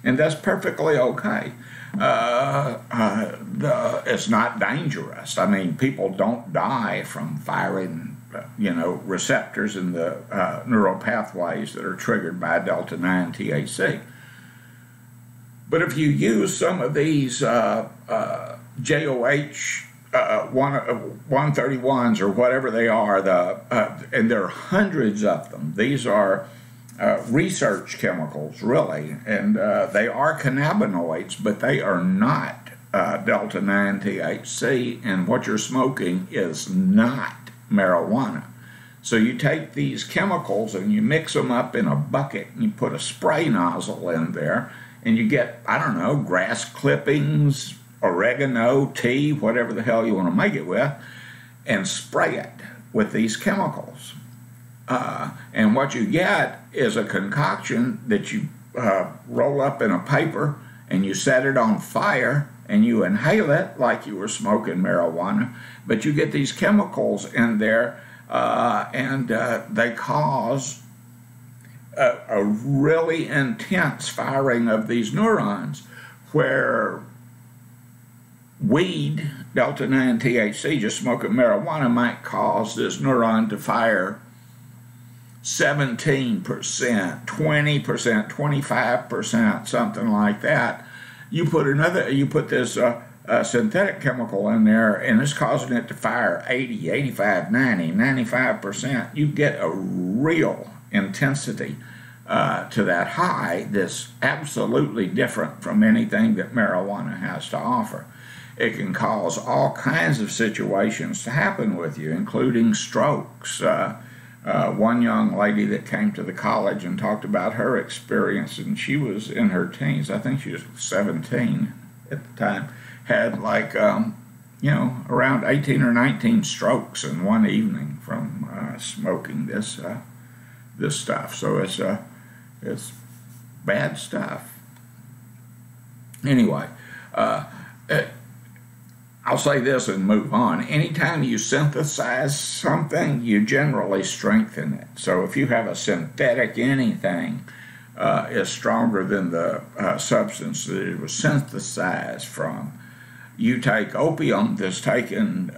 And that's perfectly okay. It's not dangerous. I mean, people don't die from firing, receptors in the neural pathways that are triggered by delta-9 THC. But if you use some of these JOH 131s or whatever they are, and there are hundreds of them. These are research chemicals, really, and they are cannabinoids, but they are not delta-9 THC, and what you're smoking is not marijuana. So you take these chemicals and you mix them up in a bucket and you put a spray nozzle in there and you get, grass clippings, oregano, tea, whatever the hell you want to make it with, and spray it with these chemicals. And what you get is a concoction that you roll up in a paper and you set it on fire and you inhale it like you were smoking marijuana, but you get these chemicals in there and they cause a really intense firing of these neurons, where weed, delta-9 THC, just smoking marijuana, might cause this neuron to fire 17%, 20%, 25%, something like that. You put this synthetic chemical in there, and it's causing it to fire 80, 85, 90, 95%. You get a real intensity to that high that's absolutely different from anything that marijuana has to offer. It can cause all kinds of situations to happen with you, including strokes. One young lady that came to the college and talked about her experience, and she was in her teens, I think she was 17 at the time, had around 18 or 19 strokes in one evening from smoking this stuff. So it's bad stuff. Anyway, I'll say this and move on. Anytime you synthesize something, you generally strengthen it. So if you have a synthetic anything, is stronger than the substance that it was synthesized from. You take opium that's taken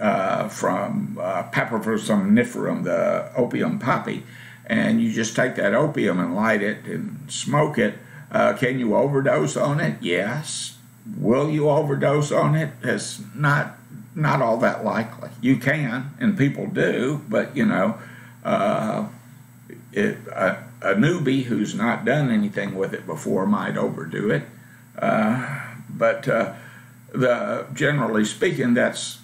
from Papaver somniferum, the opium poppy, and you just take that opium and light it and smoke it. Can you overdose on it? Yes. Will you overdose on it? It's not all that likely. You can, and people do, but a newbie who's not done anything with it before might overdo it. But generally speaking, that's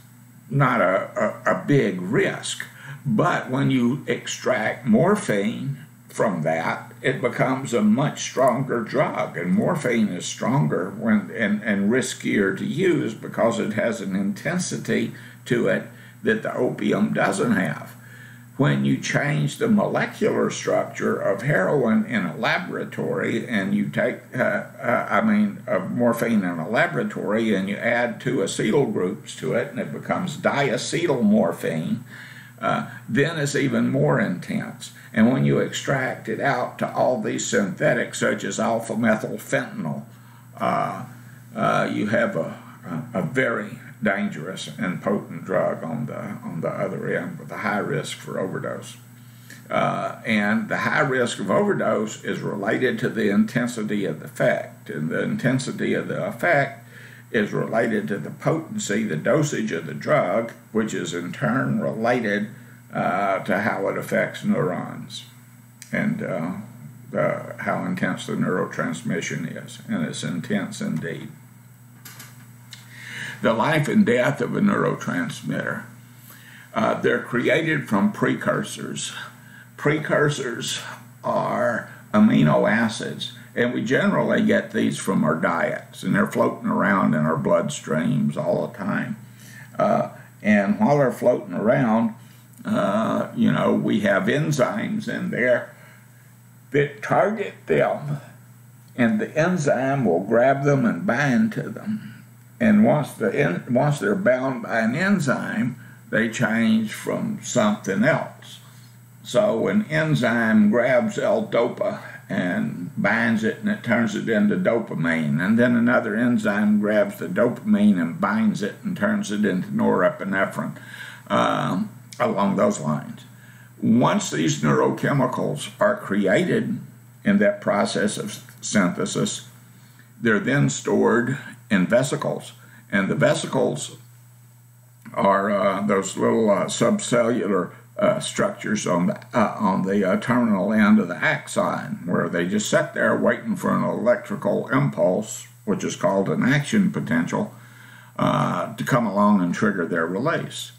not a big risk. But when you extract morphine from that, it becomes a much stronger drug, and morphine is stronger and riskier to use because it has an intensity to it that the opium doesn't have. When you change the molecular structure of heroin in a laboratory, and you take morphine in a laboratory, and you add two acetyl groups to it, and it becomes diacetylmorphine, then it's even more intense. And when you extract it out to all these synthetics, such as alpha-methylfentanyl, you have a very dangerous and potent drug on the other end with a high risk for overdose. And the high risk of overdose is related to the intensity of the effect, and the intensity of the effect is related to the potency, the dosage of the drug, which is in turn related to how it affects neurons and how intense the neurotransmission is, and it's intense indeed. The life and death of a neurotransmitter. They're created from precursors. Precursors are amino acids, and we generally get these from our diets, and they're floating around in our bloodstreams all the time. And while they're floating around, we have enzymes in there that target them, and the enzyme will grab them and bind to them. And once they're bound by an enzyme, they change from something else. So an enzyme grabs L-dopa and binds it, and it turns it into dopamine. And then another enzyme grabs the dopamine and binds it and turns it into norepinephrine, along those lines. Once these neurochemicals are created in that process of synthesis, they're then stored in vesicles. And the vesicles are those little subcellular structures on the terminal end of the axon, where they just sit there waiting for an electrical impulse, which is called an action potential, to come along and trigger their release.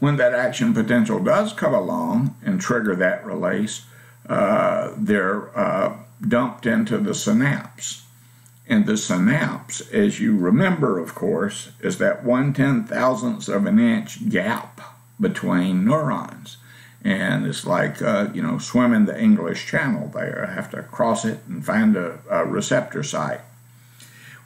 When that action potential does come along and trigger that release, they're dumped into the synapse. And the synapse, as you remember, of course, is that 1/10,000th of an inch gap between neurons. And it's like, swimming the English Channel. They have to cross it and find a receptor site.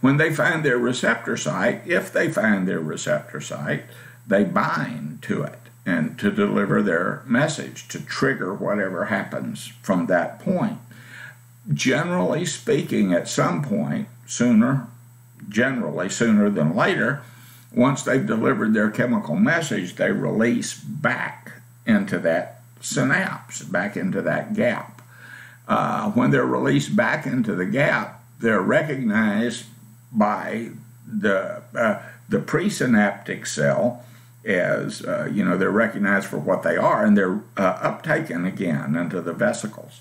When they find their receptor site, if they find their receptor site, they bind to it and to deliver their message, to trigger whatever happens from that point. Generally speaking, at some point, generally sooner than later, once they've delivered their chemical message, they release back into that synapse, back into that gap. When they're released back into the gap, they're recognized by the presynaptic cell as, they're recognized for what they are, and they're uptaken again into the vesicles.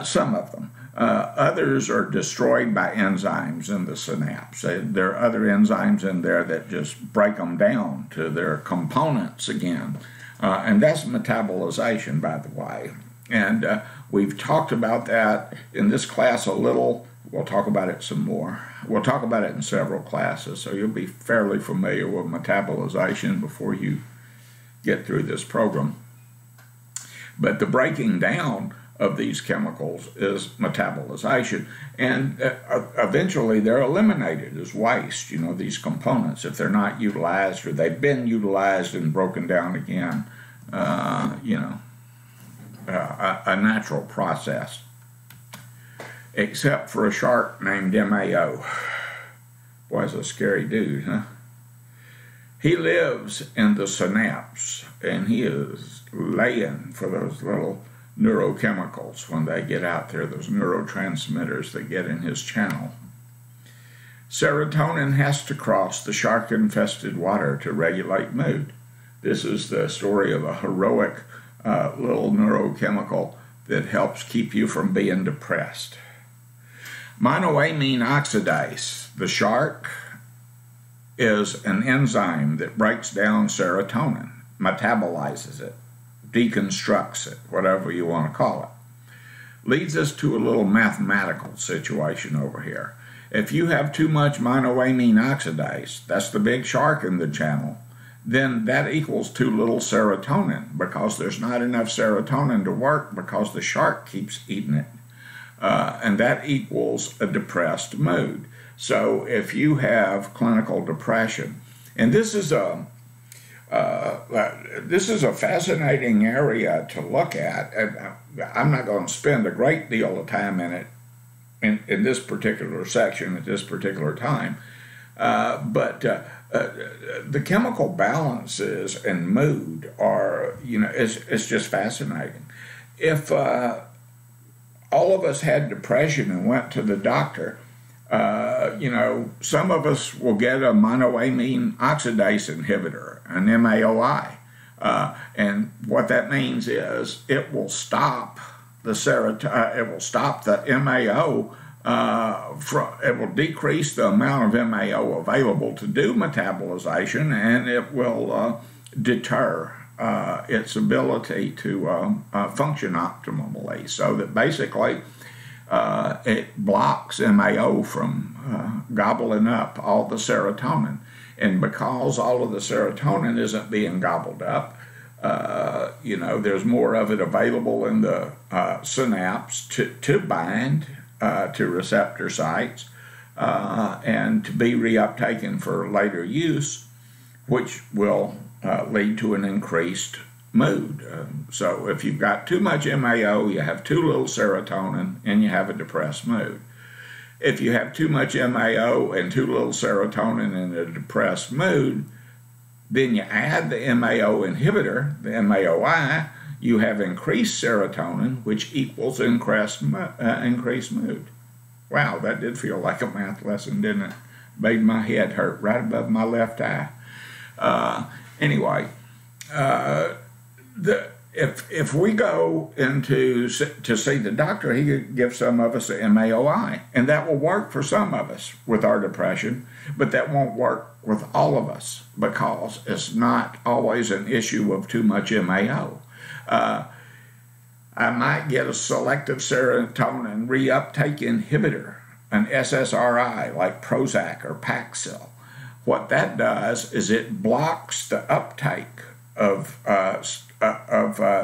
Some of them. Others are destroyed by enzymes in the synapse. There are other enzymes in there that just break them down to their components again. And that's metabolization, by the way. And we've talked about that in this class a little. We'll talk about it some more. We'll talk about it in several classes, so you'll be fairly familiar with metabolization before you get through this program. But the breaking down of these chemicals is metabolization, and eventually they're eliminated as waste, these components, if they're not utilized or they've been utilized and broken down again, a natural process. Except for a shark named MAO. Boy, he's a scary dude, huh? He lives in the synapse, and he is laying for those little neurochemicals when they get out there, those neurotransmitters that get in his channel. Serotonin has to cross the shark-infested water to regulate mood. This is the story of a heroic little neurochemical that helps keep you from being depressed. Monoamine oxidase, the shark, is an enzyme that breaks down serotonin, metabolizes it, deconstructs it, whatever you want to call it. Leads us to a little mathematical situation over here. If you have too much monoamine oxidase, that's the big shark in the channel, then that equals too little serotonin, because there's not enough serotonin to work because the shark keeps eating it. And that equals a depressed mood. So if you have clinical depression, and this is a This is a fascinating area to look at, and I'm not going to spend a great deal of time in it in this particular section at this particular time. But the chemical balances and mood are, it's just fascinating. If all of us had depression and went to the doctor, some of us will get a monoamine oxidase inhibitor, an MAOI. And what that means is it will stop the it will stop the MAO. It will decrease the amount of MAO available to do metabolization, and it will deter its ability to function optimally, so that basically it blocks MAO from gobbling up all the serotonin. And because all of the serotonin isn't being gobbled up, there's more of it available in the synapse to bind to receptor sites and to be reuptaken for later use, which will lead to an increased mood. So if you've got too much MAO, you have too little serotonin, and you have a depressed mood. If you have too much MAO and too little serotonin in a depressed mood, then you add the MAO inhibitor, the MAOI, you have increased serotonin, which equals increased mood. Wow, that did feel like a math lesson, didn't it? Made my head hurt right above my left eye. Anyway, if we go to see the doctor, he could give some of us a MAOI, and that will work for some of us with our depression, but that won't work with all of us because it's not always an issue of too much MAO. I might get a selective serotonin reuptake inhibitor, an SSRI like Prozac or Paxil. What that does is it blocks the uptake of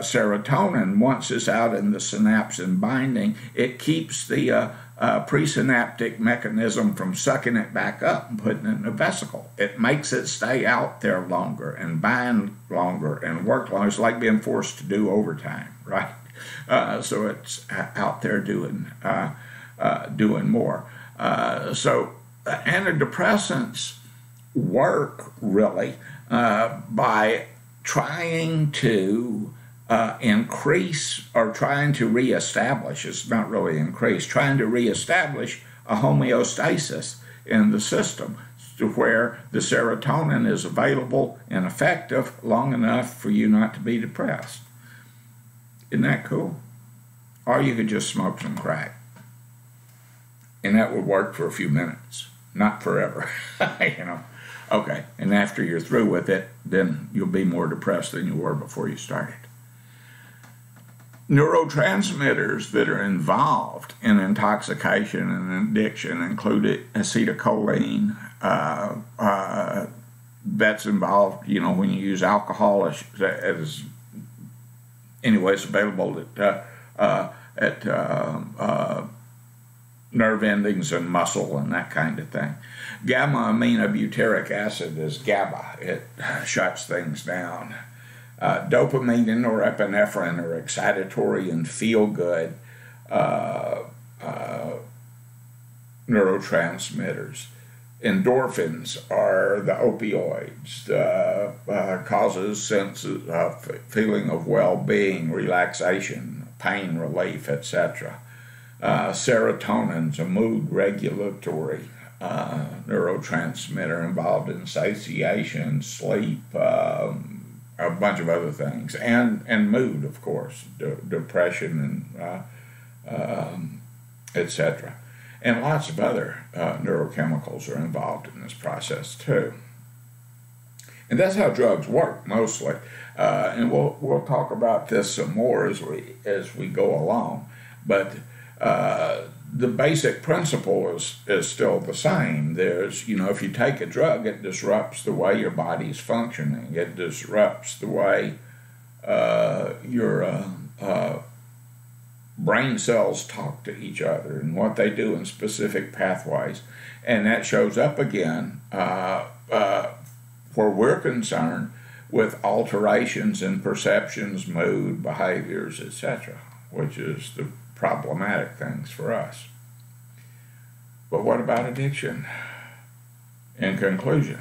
serotonin once it's out in the synapse and binding. It keeps the presynaptic mechanism from sucking it back up and putting it in a vesicle. It makes it stay out there longer and bind longer and work longer. It's like being forced to do overtime, right? So it's out there doing more. So antidepressants work really by trying to increase or trying to reestablish, it's not really increase, trying to reestablish a homeostasis in the system to where the serotonin is available and effective long enough for you not to be depressed. Isn't that cool? Or you could just smoke some crack. And that would work for a few minutes, not forever, Okay, and after you're through with it, then you'll be more depressed than you were before you started. Neurotransmitters that are involved in intoxication and addiction include acetylcholine. That's involved, when you use alcohol it's available at nerve endings and muscle and that kind of thing. Gamma-aminobutyric acid is GABA. It shuts things down. Dopamine and norepinephrine are excitatory and feel-good neurotransmitters. Endorphins are the opioids, causes senses of feeling of well-being, relaxation, pain relief, etc. Serotonin's a mood regulatory neurotransmitter involved in satiation, sleep, a bunch of other things, and mood, of course, depression and etc. And lots of other neurochemicals are involved in this process too. And that's how drugs work mostly. And we'll talk about this some more as we go along. But the basic principle is still the same. There's, if you take a drug, it disrupts the way your body's functioning. It disrupts the way your brain cells talk to each other and what they do in specific pathways. And that shows up again, where we're concerned, with alterations in perceptions, mood, behaviors, etc., which is the problematic things for us. But what about addiction? In conclusion,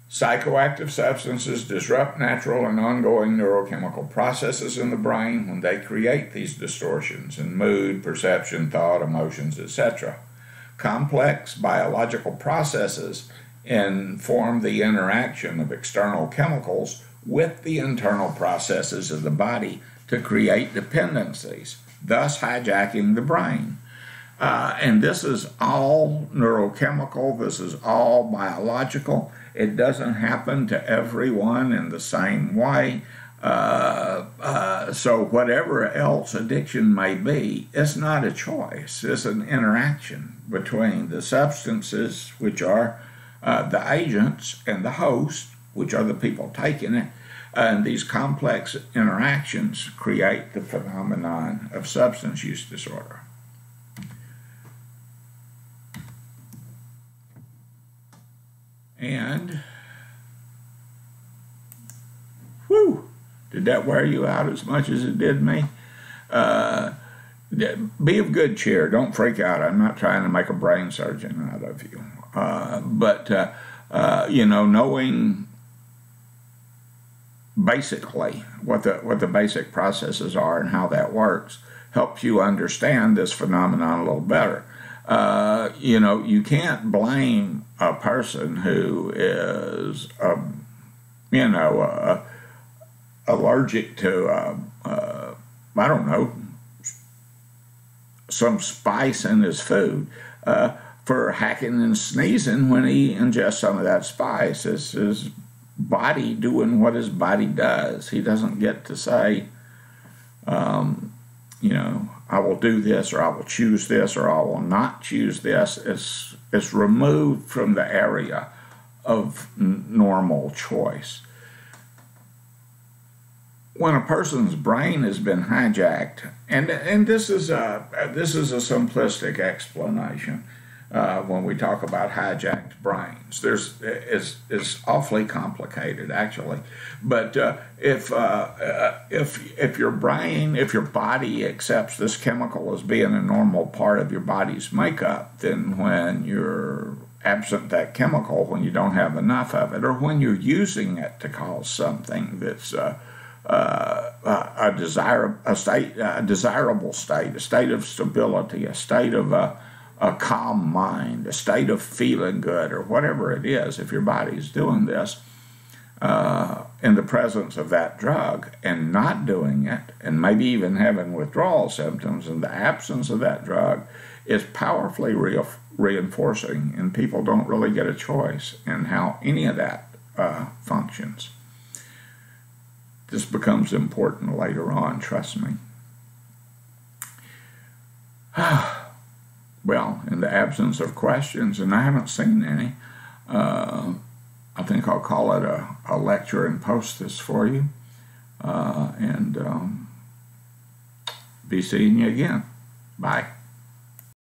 psychoactive substances disrupt natural and ongoing neurochemical processes in the brain when they create these distortions in mood, perception, thought, emotions, etc. Complex biological processes inform the interaction of external chemicals with the internal processes of the body to create dependencies, thus hijacking the brain. And this is all neurochemical, this is all biological. It doesn't happen to everyone in the same way. So whatever else addiction may be, it's not a choice. It's an interaction between the substances, which are the agents, and the host, which are the people taking it. And these complex interactions create the phenomenon of substance use disorder. And, whew, did that wear you out as much as it did me? Be of good cheer. Don't freak out. I'm not trying to make a brain surgeon out of you. Knowing basically what the basic processes are and how that works helps you understand this phenomenon a little better. You can't blame a person who is, allergic to, I don't know, some spice in his food for hacking and sneezing when he ingests some of that spice. It's his body doing what his body does. He doesn't get to say, I will do this, or I will choose this, or I will not choose this. It's removed from the area of normal choice. When a person's brain has been hijacked, and this is a simplistic explanation when we talk about hijacked brains. It's awfully complicated actually, but if your body accepts this chemical as being a normal part of your body's makeup, then when you're absent that chemical, when you don't have enough of it, or when you're using it to cause something that's a desirable state, a state of stability, a state of a calm mind, a state of feeling good, or whatever it is, if your body's doing this in the presence of that drug and not doing it, and maybe even having withdrawal symptoms in the absence of that drug, is powerfully reinforcing, and people don't really get a choice in how any of that functions. This becomes important later on, trust me. Well, in the absence of questions, and I haven't seen any, I think I'll call it a lecture and post this for you. And be seeing you again. Bye.